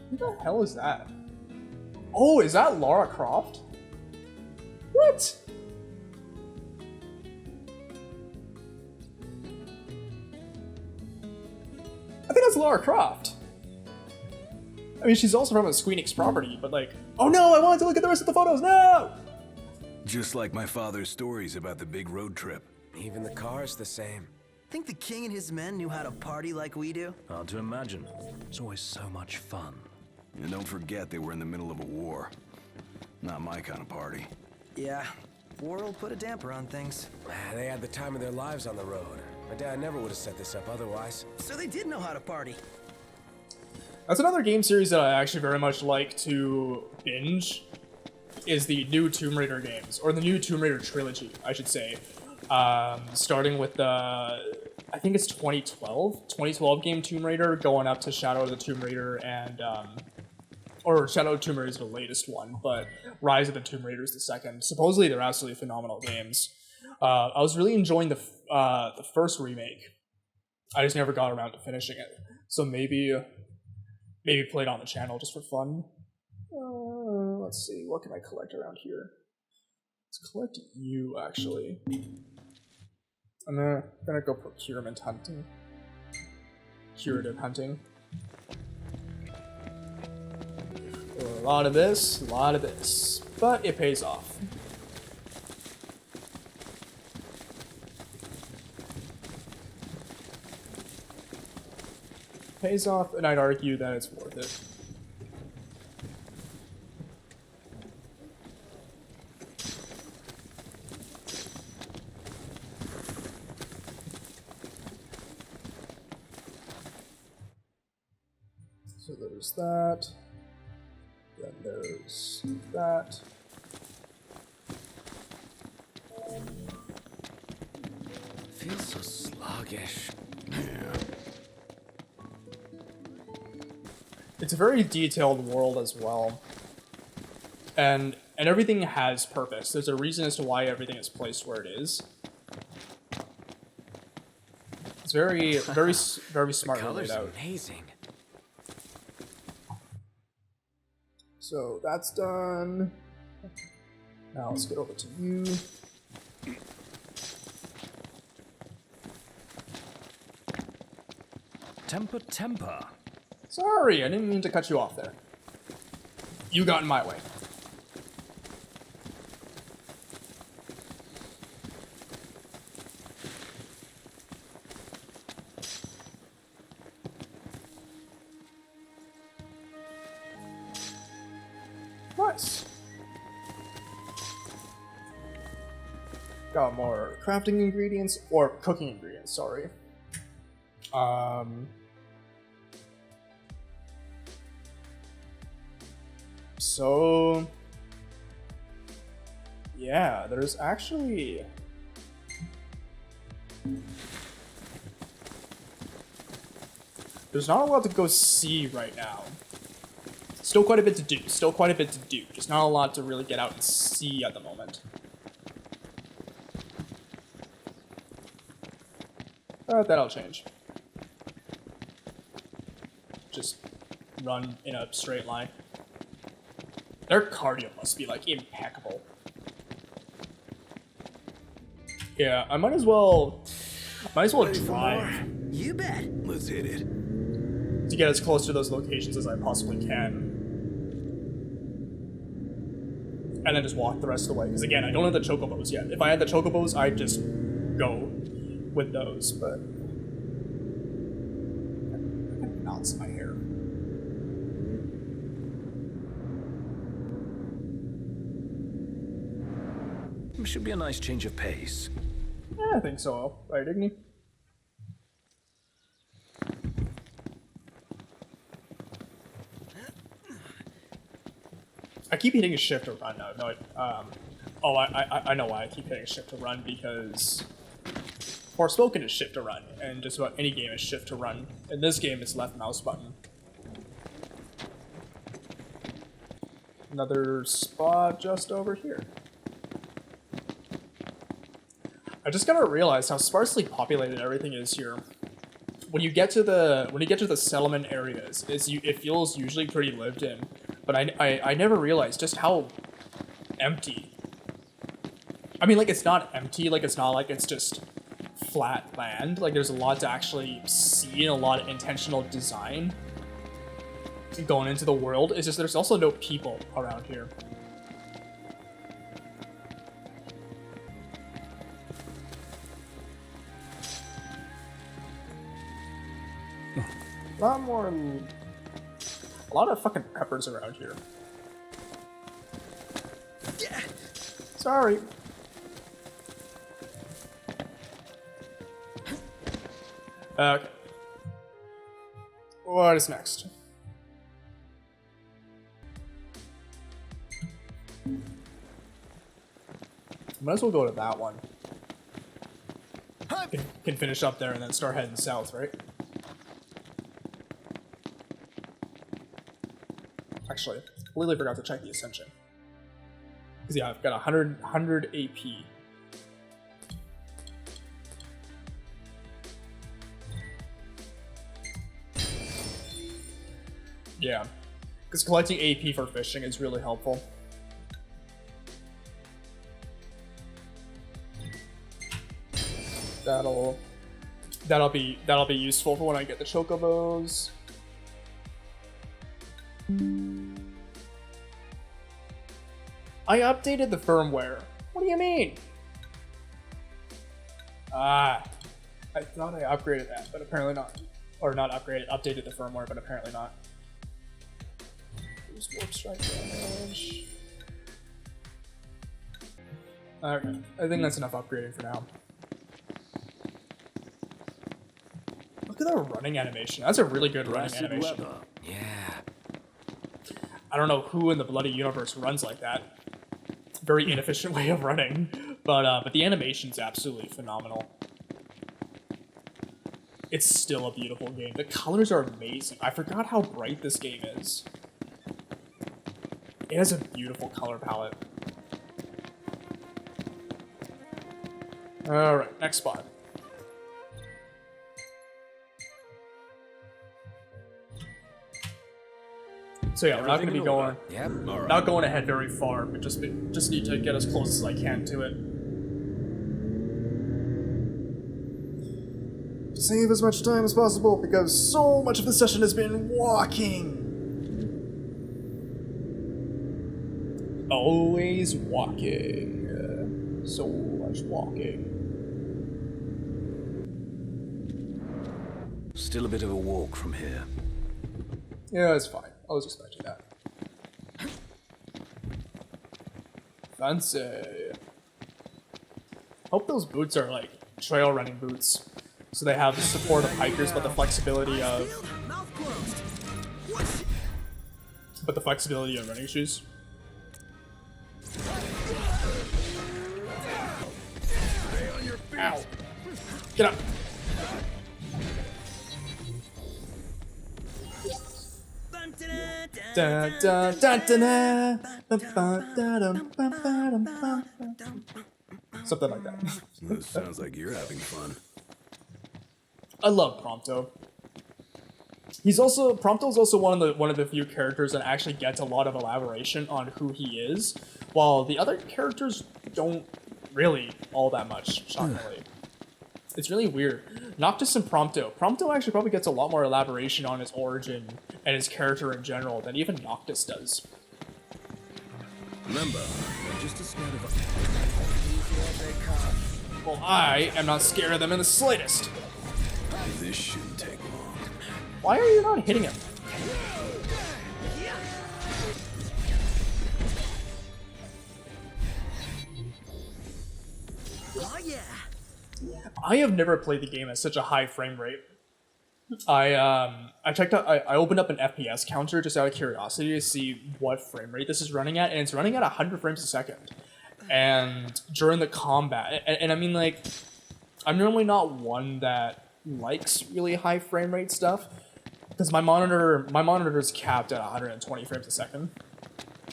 Who the hell is that? Oh, is that Lara Croft? What? I think that's Lara Croft. I mean, she's also from a Squeenix property, but like, oh no, I wanted to look at the rest of the photos, no! Just like my father's stories about the big road trip. Even the car's the same. Think the king and his men knew how to party like we do? Hard to imagine. It's always so much fun. And don't forget they were in the middle of a war. Not my kind of party. Yeah, war will put a damper on things. They had the time of their lives on the road. My dad never would have set this up otherwise. So they did know how to party. That's another game series that I actually very much like to binge, is the new Tomb Raider games, or the new Tomb Raider trilogy, I should say. Starting with the, I think it's 2012 game Tomb Raider, going up to Shadow of the Tomb Raider and, or Shadow of the Tomb Raider is the latest one, but Rise of the Tomb Raider is the second. Supposedly they're absolutely phenomenal games. I was really enjoying the first remake. I just never got around to finishing it. So maybe play it on the channel just for fun. Let's see, what can I collect around here? Let's collect you, actually. I'm gonna go procurement hunting. Curative hunting. A lot of this, but it pays off. Pays off, and I'd argue that it's worth it. So there's that. Then there's that. Feels so sluggish. It's a very detailed world as well. And everything has purpose. There's a reason as to why everything is placed where it is. It's very smartly laid out. Amazing. So that's done. Now let's get over to you. Temper. Sorry, I didn't mean to cut you off there. You got in my way. Yes. Got more crafting ingredients, or cooking ingredients, sorry. So... yeah, there's actually... there's not a lot to go see right now. Still quite a bit to do, just not a lot to really get out and see at the moment. That'll change. Just run in a straight line. Their cardio must be, like, impeccable. Yeah, I might as well drive. You bet. Let's hit it. To get as close to those locations as I possibly can. And then just walk the rest of the way. Because again, I don't have the chocobos yet. If I had the chocobos, I'd just go with those, but... knots in my hair. Should be a nice change of pace. Yeah, I think so. Right, Igni? I keep hitting a shift to run now. No, I know why I keep hitting shift to run, because Forspoken is shift to run, and just about any game is shift to run. In this game, it's left mouse button. Another spot just over here. I just gotta realize how sparsely populated everything is here. When you get to the settlement areas, it feels usually pretty lived in, but I never realized just how empty. I mean, like, it's not empty, like, it's not like it's just flat land. Like, there's a lot to actually see and a lot of intentional design going into the world. It's just there's also no people around here. A lot of fucking peppers around here. Sorry. Okay. What is next? Might as well go to that one. Can finish up there and then start heading south, right? Actually, completely forgot to check the Ascension. Because yeah, I've got 100 AP. Yeah, because collecting AP for fishing is really helpful. That'll be useful for when I get the chocobos. I updated the firmware. What do you mean? I thought I upgraded that, but apparently not. Or not upgraded, updated the firmware, but apparently not. Use warp strike damage. Okay, I think that's enough upgrading for now. Look at the running animation. That's a really good running animation. Yeah. I don't know who in the bloody universe runs like that. It's a very inefficient way of running, but the animation's absolutely phenomenal. It's still a beautiful game. The colors are amazing. I forgot how bright this game is. It has a beautiful color palette. Alright, next spot. So yeah, we're not going to be going, not going ahead very far, but just need to get as close as I can to it. To save as much time as possible, because so much of the session has been walking. Always walking. So much walking. Still a bit of a walk from here. Yeah, it's fine. I was expecting that. fancy. Hope those boots are like trail running boots. So they have the support of hikers, but the flexibility of running shoes. Ow. Get up. Something like that. This sounds like you're having fun. I love Prompto. Prompto's also one of the few characters that actually gets a lot of elaboration on who he is, while the other characters don't really all that much, shockingly. It's really weird. Noctis and Prompto. Prompto actually probably gets a lot more elaboration on his origin and his character in general than even Noctis does. Remember, I'm just as scared of Well, I am not scared of them in the slightest. This shouldn't take long. Why are you not hitting him? Oh yeah. I have never played the game at such a high frame rate. I checked out. I opened up an FPS counter just out of curiosity to see what frame rate this is running at, and it's running at 100 frames a second. And during the combat, and I mean, like, I'm normally not one that likes really high frame rate stuff because my monitor is capped at 120 frames a second,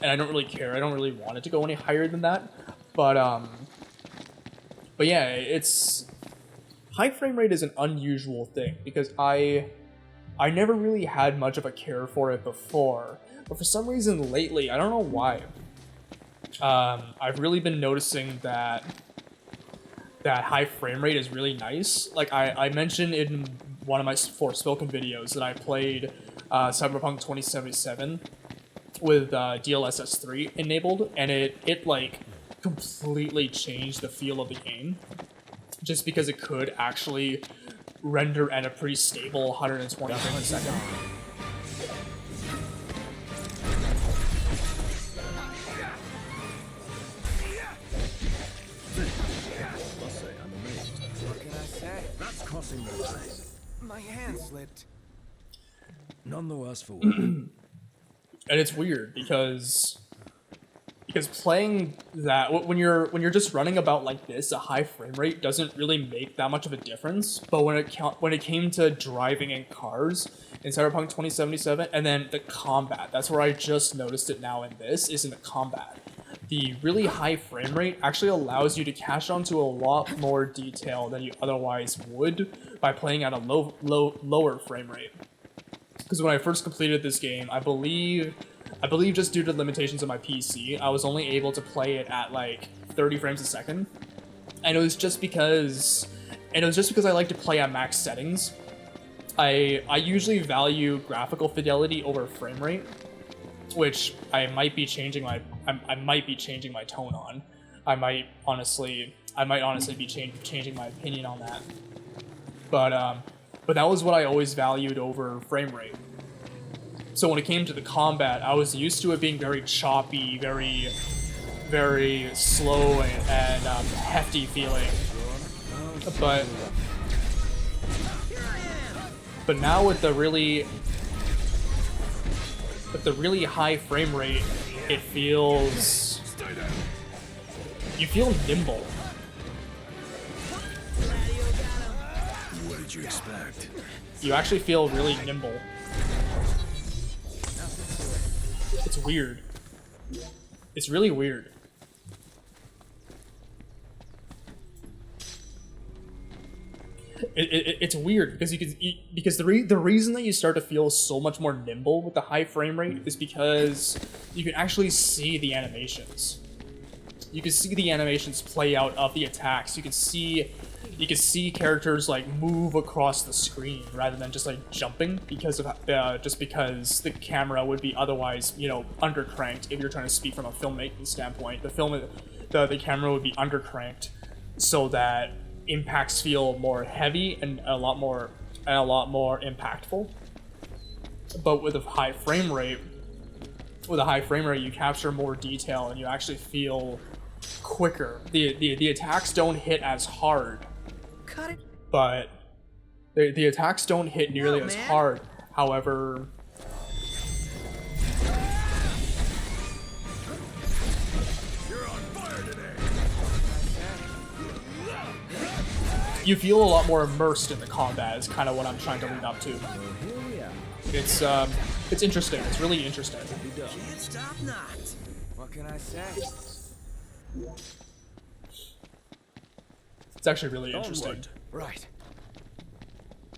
and I don't really care. I don't really want it to go any higher than that. But yeah, it's high frame rate is an unusual thing because I never really had much of a care for it before, but for some reason lately, I don't know why. I've really been noticing that high frame rate is really nice. Like I mentioned in one of my Forspoken videos that I played Cyberpunk 2077 with DLSS 3 enabled, and it like completely changed the feel of the game, just because it could actually render at a pretty stable 120 frames a second. That's crossing the line. My hand slipped. None the worse for And it's weird because playing that when you're just running about like this, a high frame rate doesn't really make that much of a difference. But when it came to driving in cars in Cyberpunk 2077, and then the combat, that's where I just noticed it now. In this is in the combat. The really high frame rate actually allows you to catch on to a lot more detail than you otherwise would by playing at a lower frame rate. Because when I first completed this game, I believe just due to limitations of my PC, I was only able to play it at like 30 frames a second. And it was just because I like to play at max settings. I usually value graphical fidelity over frame rate, which I might be changing my tone on. I might honestly be changing my opinion on that. But that was what I always valued over frame rate. So when it came to the combat, I was used to it being very choppy, very, very slow and hefty feeling. But now with the really high frame rate, you feel nimble. What did you expect? You actually feel really nimble. It's weird. It's really weird. It's weird because the reason that you start to feel so much more nimble with the high frame rate is because you can actually see the animations. You can see the animations play out of the attacks. You can see characters like move across the screen rather than just like jumping because the camera would be otherwise, you know, undercranked. If you're trying to speak from a filmmaking standpoint, the camera would be undercranked so that impacts feel more heavy and a lot more impactful. But with a high frame rate, you capture more detail and you actually feel quicker. The attacks don't hit as hard. Cut it. But the attacks don't hit nearly as hard. However, you feel a lot more immersed in the combat is kind of what I'm trying to lead up to. It's interesting. It's really interesting. Can't stop not. What can I say? It's actually really interesting. Onward. Right.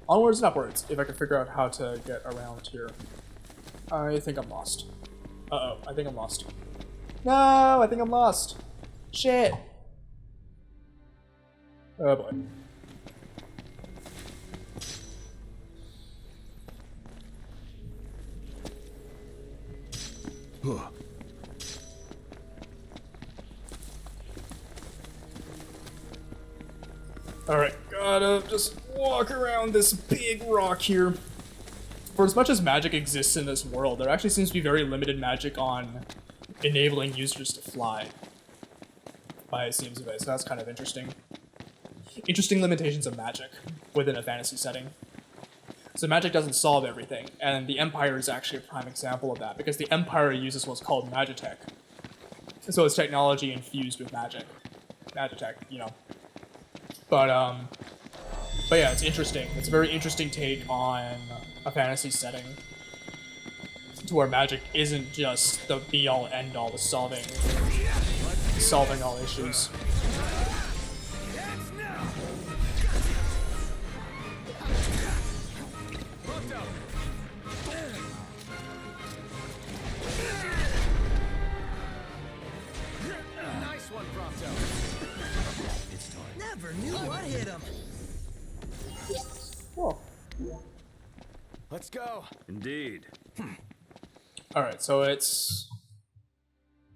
Onwards and upwards, if I can figure out how to get around here. I think I'm lost. Uh-oh, I think I'm lost. No, I think I'm lost. Shit. Oh boy. Huh. Alright, gotta just walk around this big rock here. For as much as magic exists in this world, there actually seems to be very limited magic on enabling users to fly. By it seems of it, so that's kind of interesting. Interesting limitations of magic within a fantasy setting. So magic doesn't solve everything, and the Empire is actually a prime example of that, because the Empire uses what's called magitech. So it's technology infused with magic. Magitech, you know. But yeah, it's interesting. It's a very interesting take on a fantasy setting, to where magic isn't just the be-all, end-all to solving all issues. Nice one, Prompto. Never knew what hit him. Oh. Let's go. Indeed. Alright, so it's...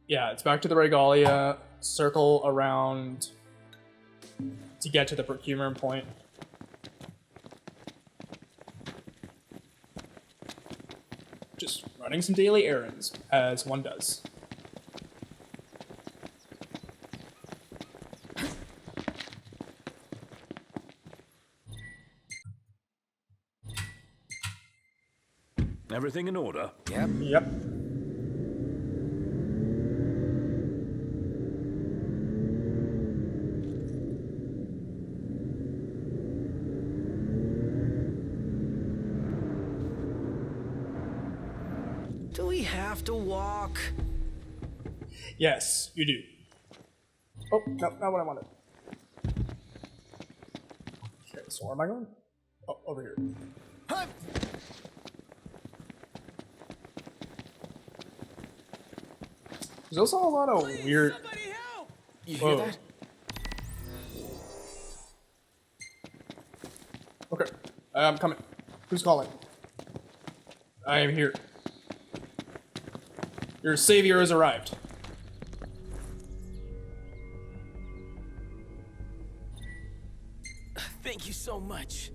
yeah, it's back to the Regalia, circle around to get to the procurement point. Just running some daily errands, as one does. Everything in order? Yep. Yep. Do we have to walk? Yes, you do. Oh, no, not what I wanted. Okay, so where am I going? Oh, over here. There's also a lot of weird... You hear that? Okay, I'm coming. Who's calling? I am here. Your savior has arrived. Thank you so much.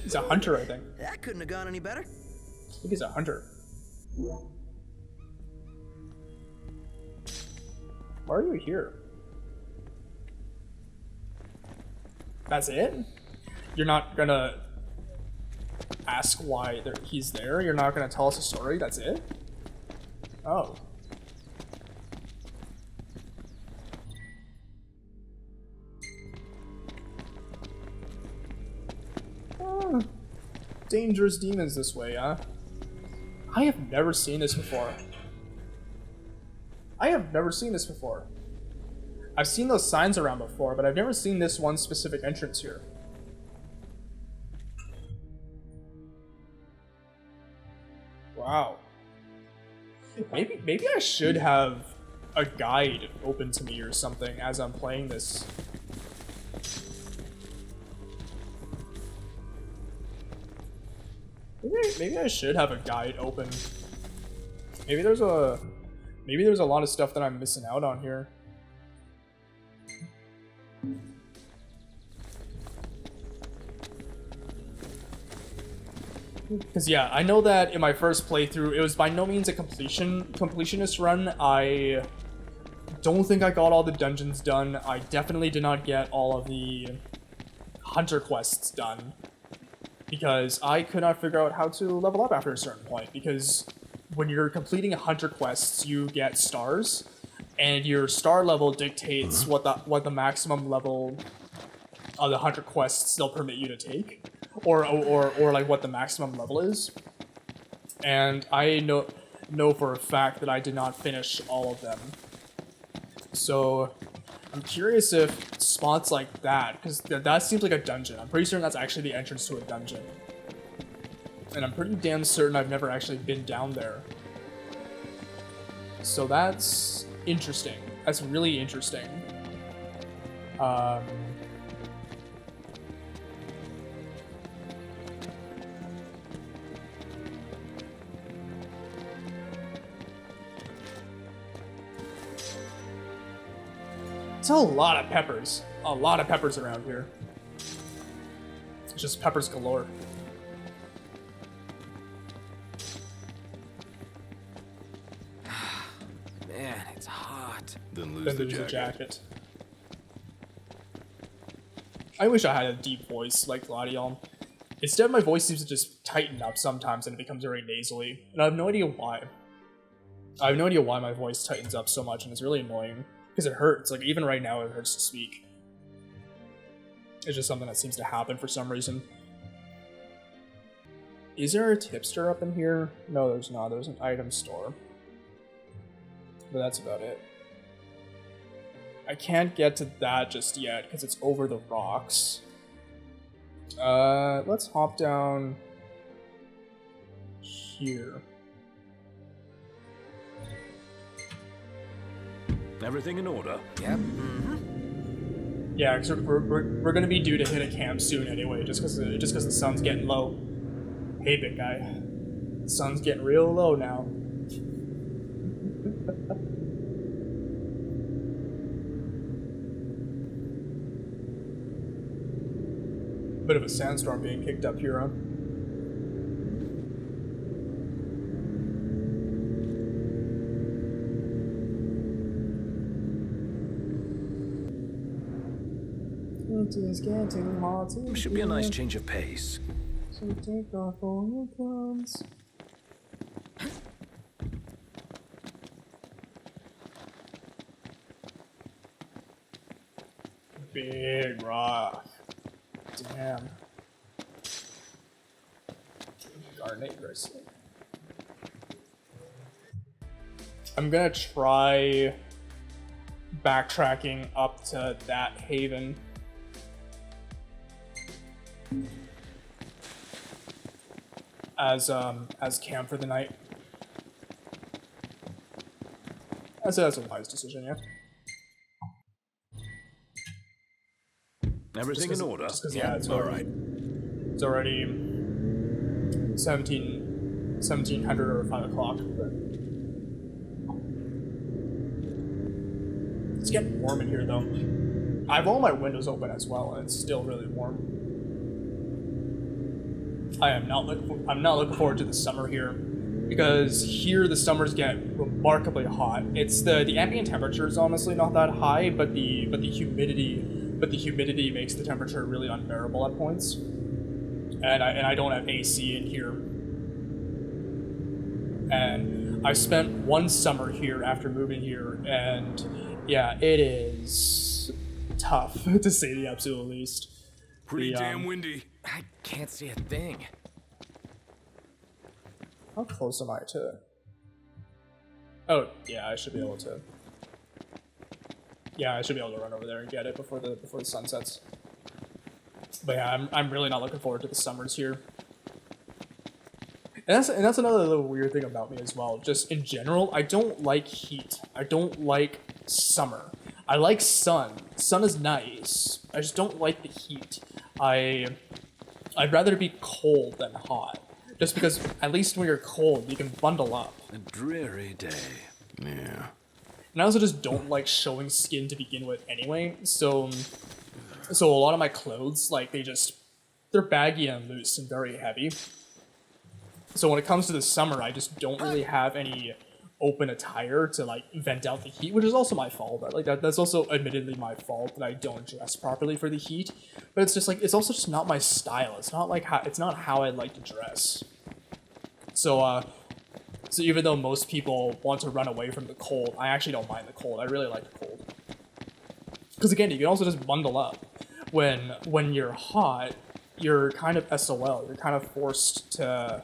He's a hunter, I think. That couldn't have gone any better. I think he's a hunter. Why are you here? That's it? You're not gonna ask why he's there? You're not gonna tell us a story? That's it? Oh. Dangerous demons this way, huh? I have never seen this before. I've seen those signs around before, but I've never seen this one specific entrance here. Wow. Maybe I should have a guide open to me or something as I'm playing this. Maybe I should have a guide open. Maybe there's a lot of stuff that I'm missing out on here. Because yeah, I know that in my first playthrough, it was by no means a completionist run. I don't think I got all the dungeons done. I definitely did not get all of the hunter quests done, because I could not figure out how to level up after a certain point, because when you're completing hunter quests, you get stars, and your star level dictates what the maximum level of the hunter quests they'll permit you to take, or like what the maximum level is. And I know for a fact that I did not finish all of them. So I'm curious if spots like that, because that seems like a dungeon. I'm pretty certain that's actually the entrance to a dungeon. And I'm pretty damn certain I've never actually been down there. So that's interesting. That's really interesting. It's a lot of peppers. A lot of peppers around here. It's just peppers galore. Man, it's hot. Then lose the jacket. I wish I had a deep voice like Gladion. Instead, my voice seems to just tighten up sometimes and it becomes very nasally. And I have no idea why. I have no idea why my voice tightens up so much, and it's really annoying. Because it hurts. Like, even right now, it hurts to speak. It's just something that seems to happen for some reason. Is there a tipster up in here? No, there's not. There's an item store. But that's about it. I can't get to that just yet, because it's over the rocks. Let's hop down here. Everything in order? Yep. Yeah, because we're gonna be due to hit a camp soon anyway, just because the sun's getting low. Hey, big guy. The sun's getting real low now. Bit of a sandstorm being kicked up here, huh? It is getting hot. Should be a nice change of pace. So take off all your clothes. Big rock. Damn. Garnet bracelet. I'm gonna try backtracking up to that haven. As camp for the night. I'd say that's a wise decision, yeah. Everything in order? Yeah, it's alright. It's already 1700 or 5 o'clock, but it's getting warm in here though. I have all my windows open as well, and it's still really warm. I'm not looking forward to the summer here, because here the summers get remarkably hot. It's the ambient temperature is honestly not that high, but the humidity makes the temperature really unbearable at points. And I don't have AC in here. And I spent one summer here after moving here, and yeah, it is tough to say the absolute least. Pretty damn windy. I can't see a thing. How close am I to? Oh, yeah, I should be able to. Yeah, I should be able to run over there and get it before the sun sets. But yeah, I'm really not looking forward to the summers here. And that's another little weird thing about me as well. Just in general, I don't like heat. I don't like summer. I like sun. Sun is nice. I just don't like the heat. I'd rather be cold than hot. Just because at least when you're cold, you can bundle up. A dreary day. Yeah. And I also just don't like showing skin to begin with anyway. So a lot of my clothes, like they're baggy and loose and very heavy. So when it comes to the summer, I just don't really have any open a tire to like vent out the heat, which is also my fault. But like that's also admittedly my fault that I don't dress properly for the heat. But it's just like it's also just not my style. It's not like it's not how I like to dress. So so even though most people want to run away from the cold, I actually don't mind the cold. I really like the cold. Because again, you can also just bundle up. When you're hot, you're kind of SOL. You're kind of forced to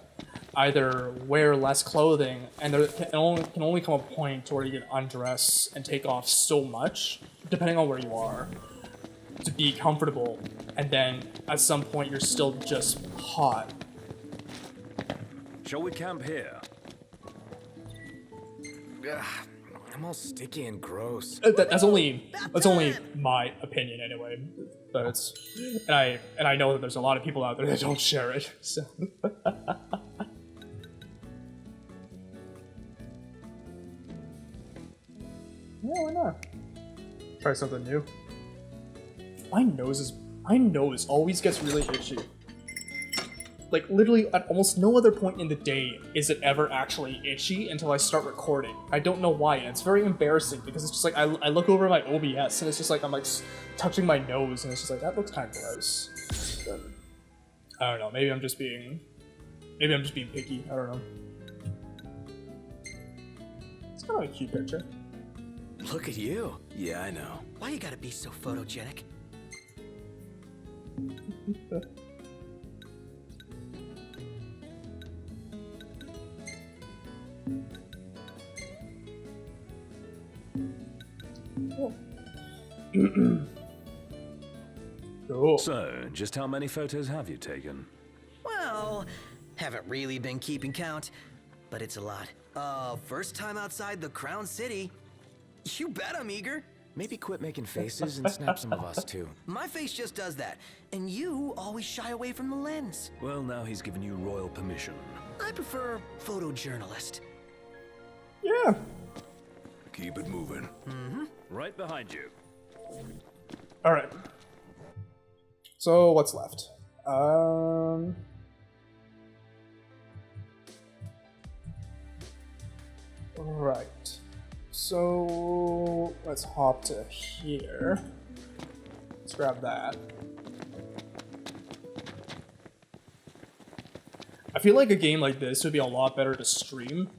either wear less clothing, and there can only come a point where you can undress and take off so much, depending on where you are, to be comfortable. And then at some point, you're still just hot. Shall we camp here? Ugh, I'm all sticky and gross. That's only my opinion anyway. But it's and I know that there's a lot of people out there that don't share it. So. Yeah, why not? Try something new. My nose always gets really itchy. Like, literally, at almost no other point in the day is it ever actually itchy until I start recording. I don't know why, and it's very embarrassing, because it's just like, I look over my OBS, and it's just like, I'm like, touching my nose, and it's just like, that looks kind of gross. But, I don't know, maybe I'm just being picky, I don't know. It's kind of a cute picture. Look at you. Yeah, I know. Why you gotta be so photogenic? Cool. So, just how many photos have you taken? Well, haven't really been keeping count, but it's a lot. First time outside the Crown City. You bet I'm eager. Maybe quit making faces and snap some of us too. My face just does that, and you always shy away from the lens. Well, now he's given you royal permission. I prefer photojournalist. Yeah. Keep it moving. Right behind you. Alright. So, what's left? Right. So, let's hop to here. Let's grab that. I feel like a game like this would be a lot better to stream.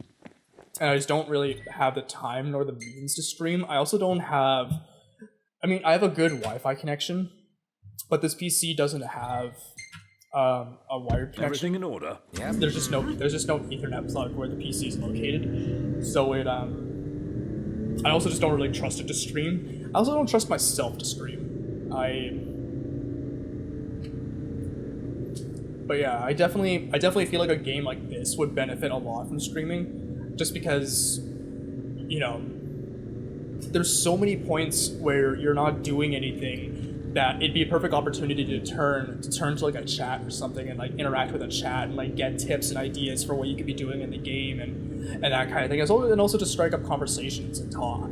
And I just don't really have the time nor the means to stream. I also don't have... I mean, I have a good Wi-Fi connection, but this PC doesn't have a wired connection. Everything in order? Yeah. There's just no Ethernet plug where the PC is located. So it I also just don't really trust it to stream. I also don't trust myself to stream. But yeah, I definitely feel like a game like this would benefit a lot from streaming, just because, you know, there's so many points where you're not doing anything that it'd be a perfect opportunity to turn to like a chat or something and like interact with a chat and like get tips and ideas for what you could be doing in the game and that kind of thing. And also to strike up conversations and talk.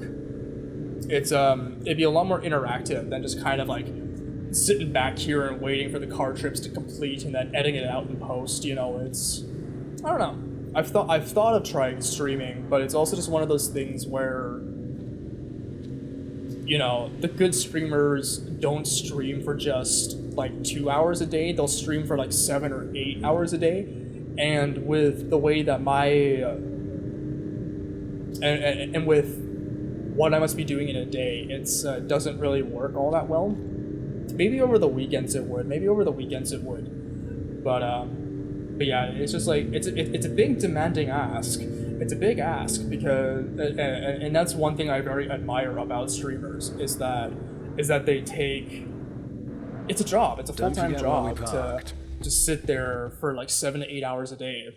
It's it'd be a lot more interactive than just kind of like sitting back here and waiting for the car trips to complete and then editing it out in post. You know, it's, I don't know. I've thought of trying streaming, but it's also just one of those things where, you know, the good streamers don't stream for just like 2 hours a day. They'll stream for like 7 or 8 hours a day. And with the way that my and with what I must be doing in a day, it's doesn't really work all that well. Maybe over the weekends it would. But yeah, it's just like it's a big demanding ask. It's a big ask because, and that's one thing I very admire about streamers is that they take. It's a job. It's a full-time job to sit there for like 7 to 8 hours a day,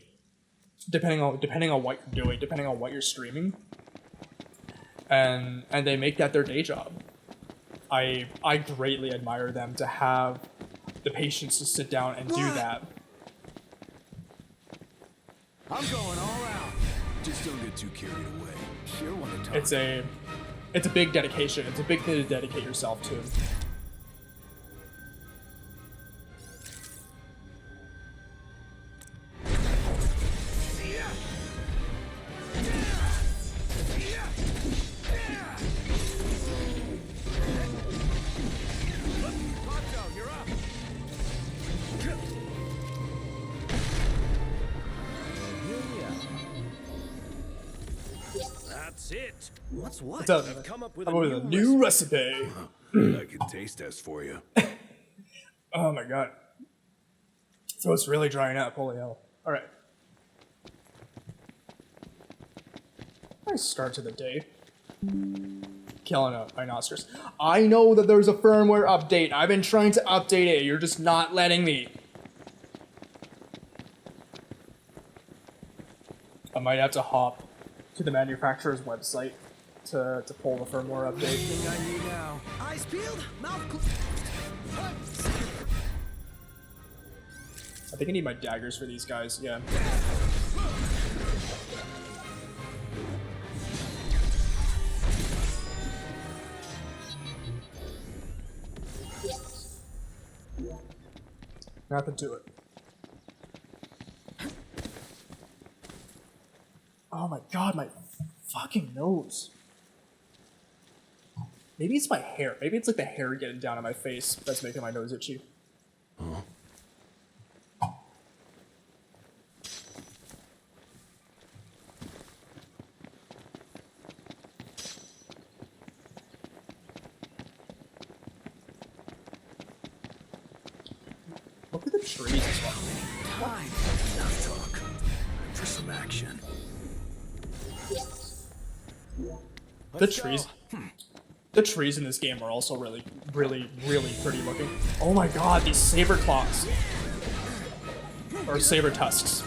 depending on what you're doing, depending on what you're streaming. And they make that their day job. I greatly admire them to have the patience to sit down and do that. I'm going all out. Just don't get too carried away. Sure want to talk. It's a big dedication. It's a big thing to dedicate yourself to. Sit. What's what? What's up? I've come up with I'm a with a new new recipe. I can taste test for you. Oh my god. So it's really drying up. Holy hell. Alright. Nice start to the day. Killing a rhinoceros. I know that there's a firmware update. I've been trying to update it. You're just not letting me. I might have to hop to the manufacturer's website to pull the firmware update. I need now. Eyes peeled, mouth I think I need my daggers for these guys, yeah. Nothing to it. Oh my god, my fucking nose. Maybe it's my hair. Maybe it's like the hair getting down on my face that's making my nose itchy. Huh? Look at the trees as well. Time. Enough talk. Time for some action. The trees. The trees in this game are also really, really, really pretty looking. Oh my god, these saber claws. Or saber tusks.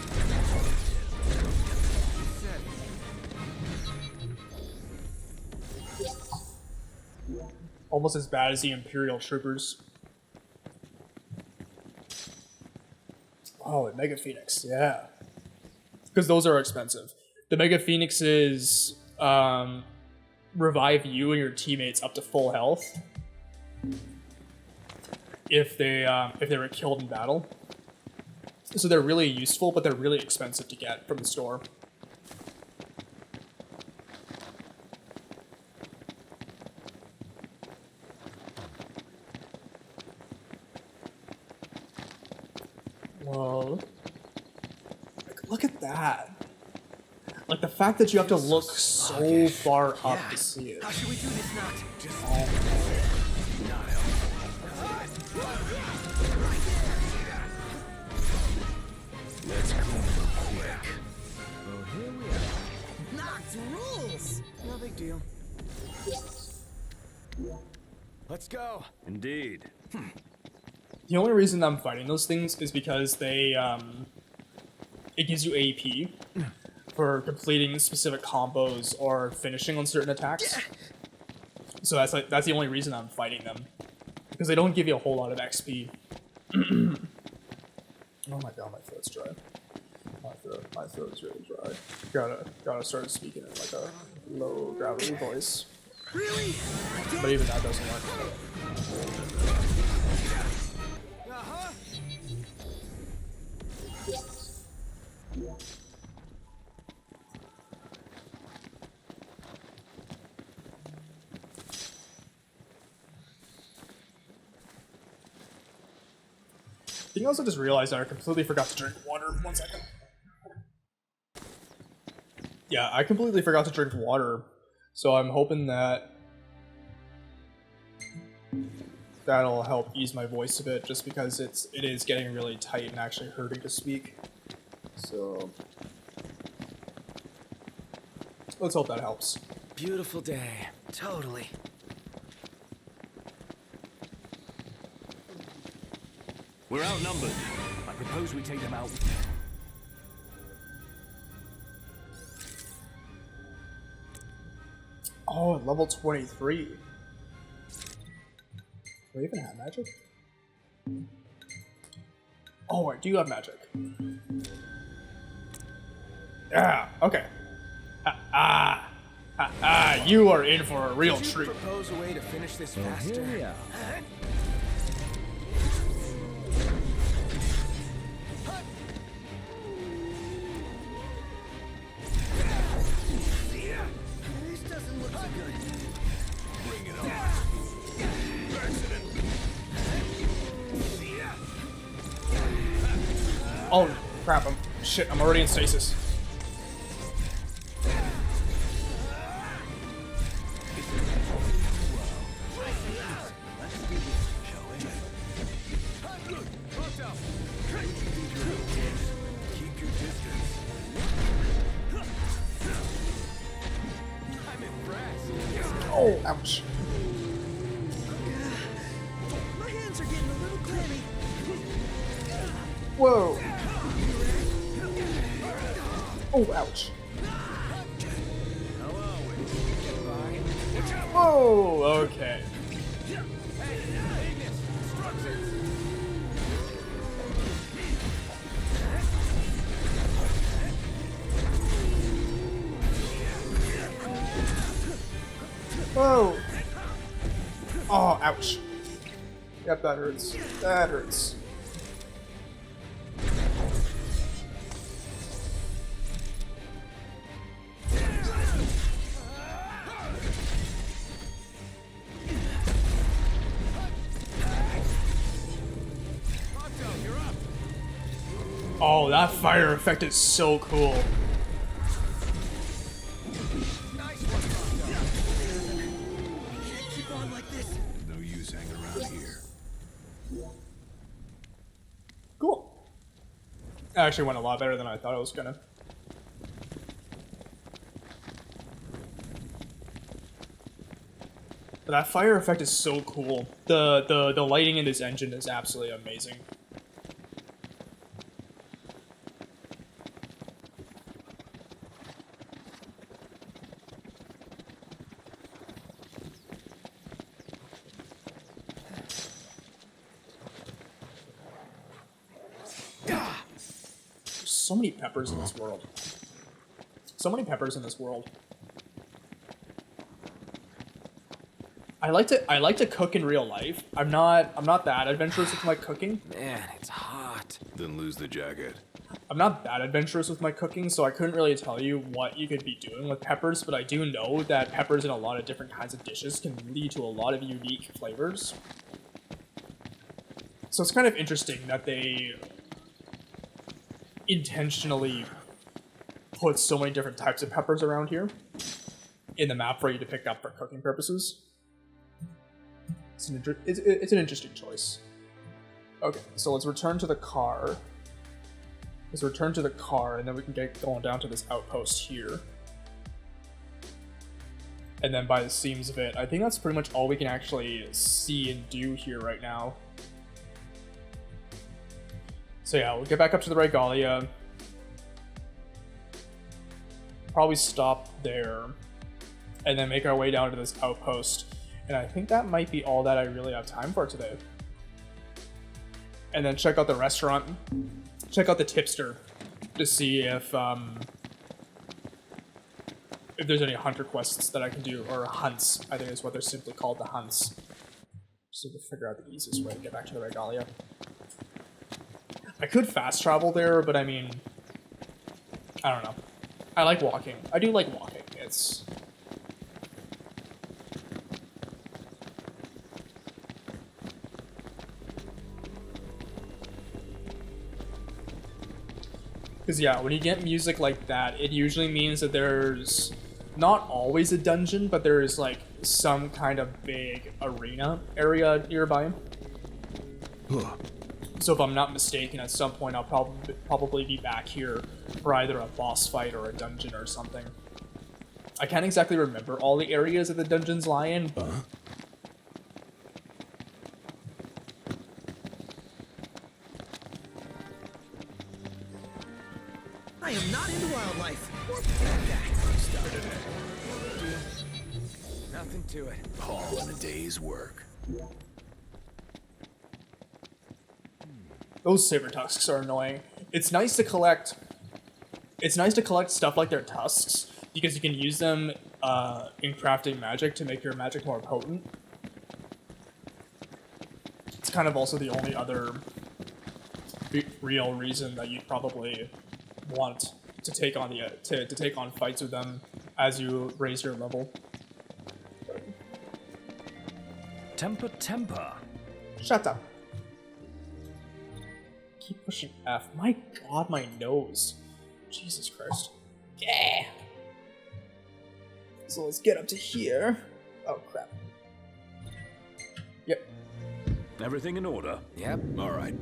Almost as bad as the Imperial troopers. Oh, and Mega Phoenix, yeah. Because those are expensive. The Mega Phoenixes revive you and your teammates up to full health if they were killed in battle. So they're really useful, but they're really expensive to get from the store. Whoa. Look at that. Like, the fact that you have to look so far up to see it. How should we do this not? Just Let's go quick. well, here we are. Knocked rules. No big deal. Let's go. Indeed. The only reason I'm fighting those things is because they, it gives you AP for completing specific combos or finishing on certain attacks. So that's the only reason I'm fighting them. Because they don't give you a whole lot of XP. Oh my god, my throat's dry. My throat is really dry. Gotta start speaking in like a low gravity voice. Really? But even that doesn't work. I think I also just realized that I completely forgot to drink water. 1 second. Yeah, I completely forgot to drink water. So I'm hoping that that'll help ease my voice a bit, just because it is getting really tight and actually hurting to speak. So let's hope that helps. Beautiful day. Totally. We're outnumbered. I propose we take them out. Oh, level 23. Do I even have magic? Oh, I do have magic. Yeah, okay. You are in for a real treat. Propose a way to finish this faster. Here we are. This doesn't look so good. Bring it on. Oh, crap, I'm already in stasis. Oh, ouch. My hands are getting a little clammy. Whoa. Oh, ouch. Whoa, okay. Whoa. Oh, ouch. Yep, that hurts. That hurts. Oh, that fire effect is so cool. Keep on like this. No use hanging around here. Cool. That actually went a lot better than I thought it was gonna. But that fire effect is so cool. The lighting in this engine is absolutely amazing. So many peppers in this world. So many peppers in this world. I like to cook in real life. I'm not that adventurous with my cooking. Man, it's hot. Then lose the jacket. I'm not that adventurous with my cooking, so I couldn't really tell you what you could be doing with peppers, but I do know that peppers in a lot of different kinds of dishes can lead to a lot of unique flavors. So it's kind of interesting that they intentionally put so many different types of peppers around here in the map for you to pick up for cooking purposes. It's an interesting choice. Okay, so let's return to the car. Let's return to the car, and then we can get going down to this outpost here. And then by the seams of it, I think that's pretty much all we can actually see and do here right now. So yeah, we'll get back up to the Regalia. Probably stop there. And then make our way down to this outpost. And I think that might be all that I really have time for today. And then check out the restaurant. Check out the tipster to see if there's any hunter quests that I can do, or hunts, I think is what they're simply called, the hunts. Just need to figure out the easiest way to get back to the Regalia. I could fast travel there, but I mean, I don't know. I like walking. I do like walking. It's... Because yeah, when you get music like that, it usually means that there's not always a dungeon, but there is like some kind of big arena area nearby. So if I'm not mistaken, at some point I'll probably be back here for either a boss fight or a dungeon or something. I can't exactly remember all the areas that the dungeons lie in, but... I am not into wildlife. Nothing to it. All in a day's work. Those saber tusks are annoying. It's nice to collect stuff like their tusks, because you can use them in crafting magic to make your magic more potent. It's kind of also the only other real reason that you'd probably want to take on to take on fights with them as you raise your level. Temper. Shut up. Keep pushing F. My god, my nose. Jesus Christ. Yeah. So let's get up to here. Oh crap. Yep. Everything in order? Yep. All right.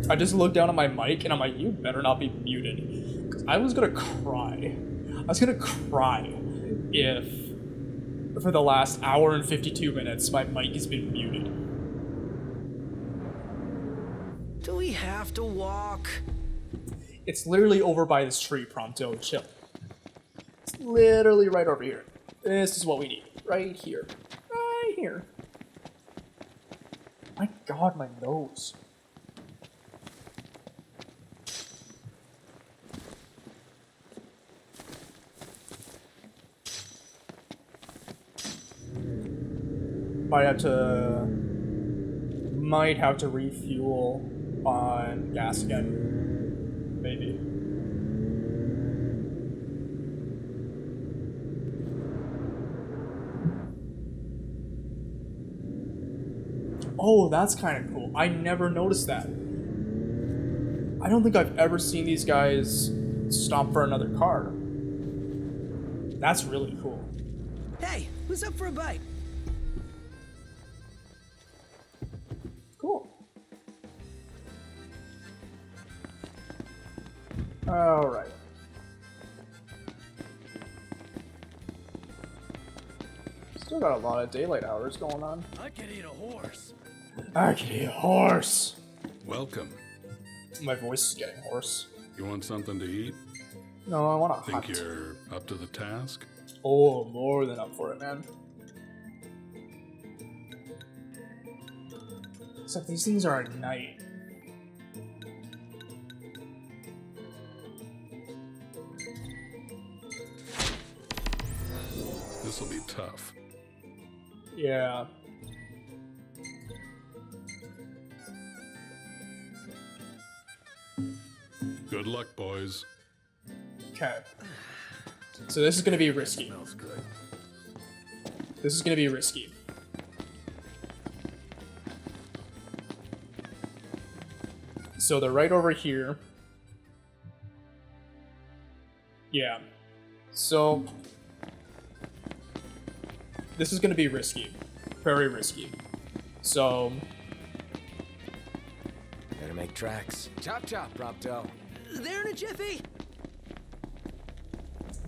I just looked down at my mic and I'm like, you better not be muted. 'Cause I was gonna cry. I was gonna cry if for the last hour and 52 minutes my mic has been muted. Do we have to walk? It's literally over by this tree, Prompto. Chill. It's literally right over here. This is what we need. Right here. Right here. My god, my nose. Might have to refuel on gas again. Maybe. Oh, that's kind of cool. I never noticed that. I don't think I've ever seen these guys stop for another car. That's really cool. Hey, who's up for a bite? Cool. Alright. Still got a lot of daylight hours going on. I can eat a horse. I can eat a horse. Welcome. My voice is getting hoarse. You want something to eat? No, I want to Think hunt. you're up to the task? Oh, more than up for it, man. Except these things are at night. This'll be tough. Yeah. Good luck, boys. Okay. So this is gonna be risky. Smells good. This is gonna be risky. So they're right over here. Yeah. So this is gonna be risky. Very risky. So Gotta make tracks. Chop chop, Prompto. There in a jiffy.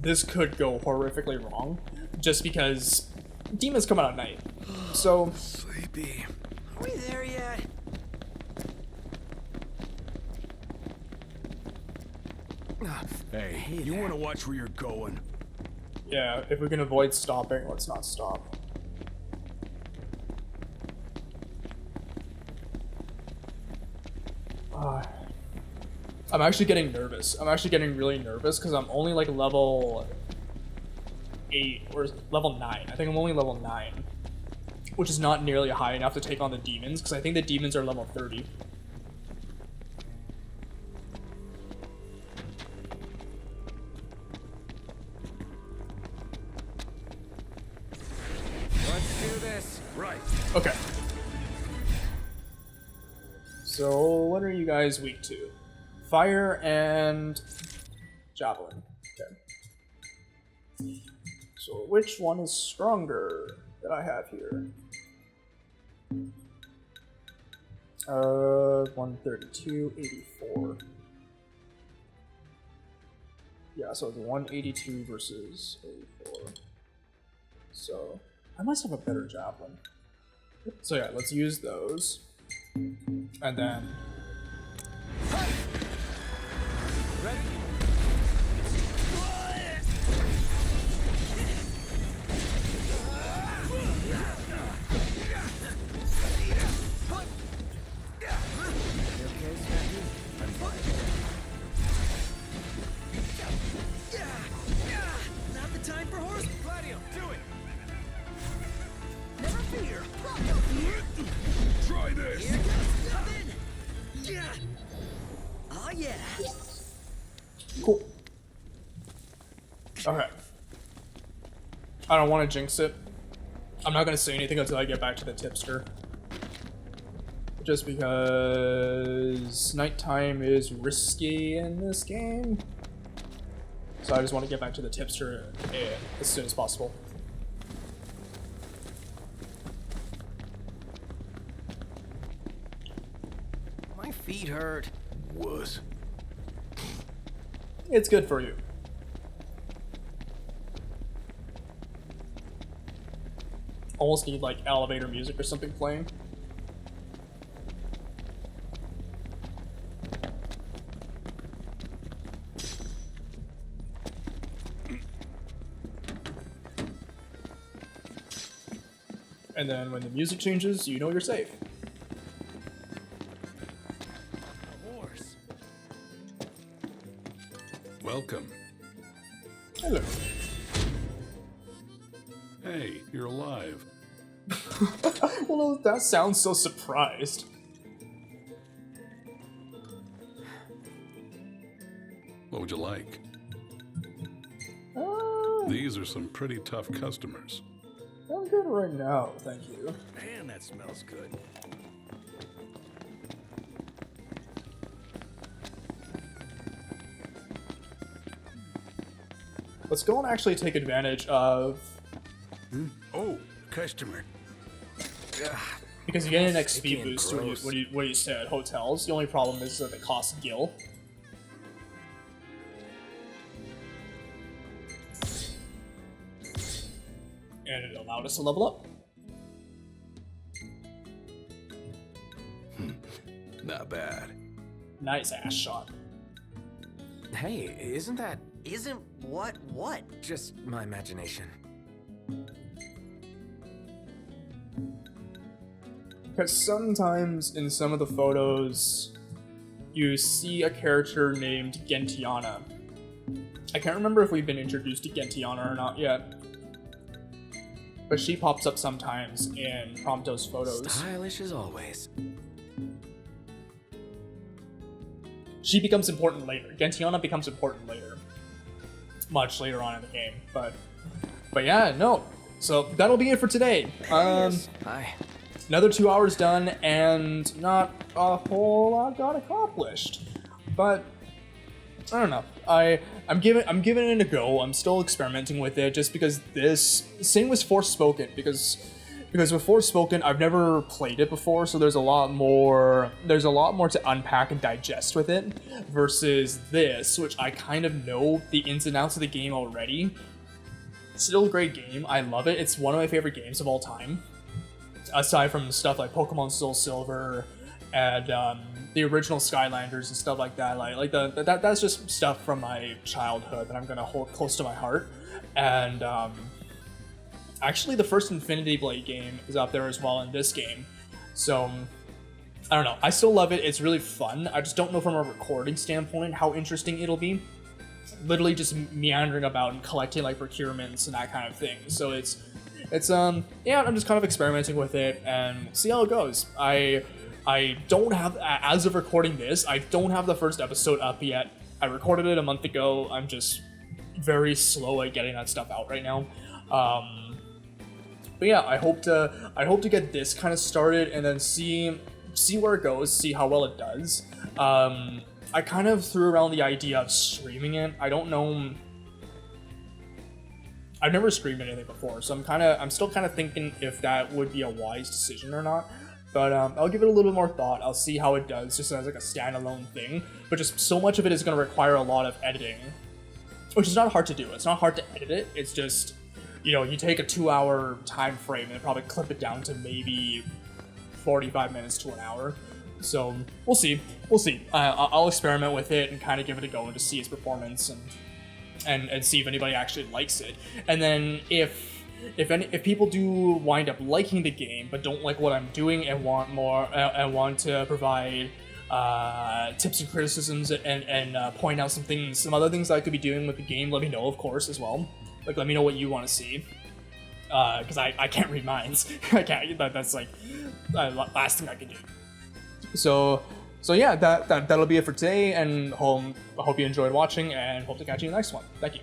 this could go horrifically wrong, just because demons come out at night. So Sleepy. Are we there yet? Hey, you want to watch where you're going? yeah, if we can avoid stopping, let's not stop. I'm actually getting nervous. I'm actually getting really nervous because I'm only like level 8 or level 9. I think I'm only level 9, which is not nearly high enough to take on the demons because I think the demons are level 30. Let's do this. Right. Okay. So what are you guys weak to? Fire and javelin. Okay. So which one is stronger that I have here? 132, 84. Yeah, so it's 182 versus 84. So I must have a better javelin. So yeah, let's use those. And then Ready? Not the time for horse. Gladio, do it. Never fear. Try this. Here goes nothing. Yeah. Oh yeah. cool. Okay. I don't want to jinx it. I'm not gonna say anything until I get back to the tipster. Just because nighttime is risky in this game. So I just want to get back to the tipster as soon as possible. My feet hurt. Was. It's good for you. Almost need like elevator music or something playing. And then when the music changes, you know you're safe. Horse. Welcome. Hello. Hey, you're alive. Well, that sounds so surprised. What would you like? These are some pretty tough customers. I'm good right now, thank you. Man, that smells good. Let's go and actually take advantage of... Oh, customer. Because you get an XP Sticky and boost gross. when you stay at hotels. The only problem is that they cost gil. And it allowed us to level up. Not bad. Nice ass shot. Hey, isn't that Isn't what? just my imagination? Because sometimes in some of the photos, you see a character named Gentiana. I can't remember if we've been introduced to Gentiana or not yet. But she pops up sometimes in Prompto's photos. Stylish as always. She becomes important later. Gentiana becomes important later. Much later on in the game. But yeah, no. So that'll be it for today. Hi. Another 2 hours done, and not a whole lot got accomplished. But I don't know. I'm giving it a go. I'm still experimenting with it, just because same with Forspoken, because with Forspoken I've never played it before, so there's a lot more to unpack and digest with it, versus this, which I kind of know the ins and outs of the game already. Still a great game. I love it. It's one of my favorite games of all time. Aside from stuff like Pokemon Soul Silver and the original Skylanders and stuff like that, that's just stuff from my childhood that I'm gonna hold close to my heart. And actually, the first Infinity Blade game is up there as well in this game. So I don't know. I still love it. It's really fun. I just don't know from a recording standpoint how interesting it'll be. Literally just meandering about and collecting like procurements and that kind of thing. So it's yeah, I'm just kind of experimenting with it and see how it goes. I don't have, as of recording this, I don't have the first episode up yet. I recorded it a month ago. I'm just very slow at getting that stuff out right now. But yeah, I hope to get this kind of started and then see where it goes, see how well it does. I kind of threw around the idea of streaming it. I don't know. I've never streamed anything before, so I'm still kind of thinking if that would be a wise decision or not. But I'll give it a little more thought. I'll see how it does, just as like a standalone thing. But just so much of it is going to require a lot of editing, which is not hard to do. It's not hard to edit it. It's just, you take a 2-hour time frame and probably clip it down to maybe 45 minutes to an hour. So we'll see. I'll experiment with it and kind of give it a go and just see its performance and see if anybody actually likes it. And then if people do wind up liking the game but don't like what I'm doing and want more and want to provide tips and criticisms and point out some other things that I could be doing with the game, let me know, of course, as well. Like, let me know what you want to see, because I can't read minds. I can't. That's like last thing I can do. So yeah, that'll be it for today, and I hope you enjoyed watching, and hope to catch you in the next one. Thank you.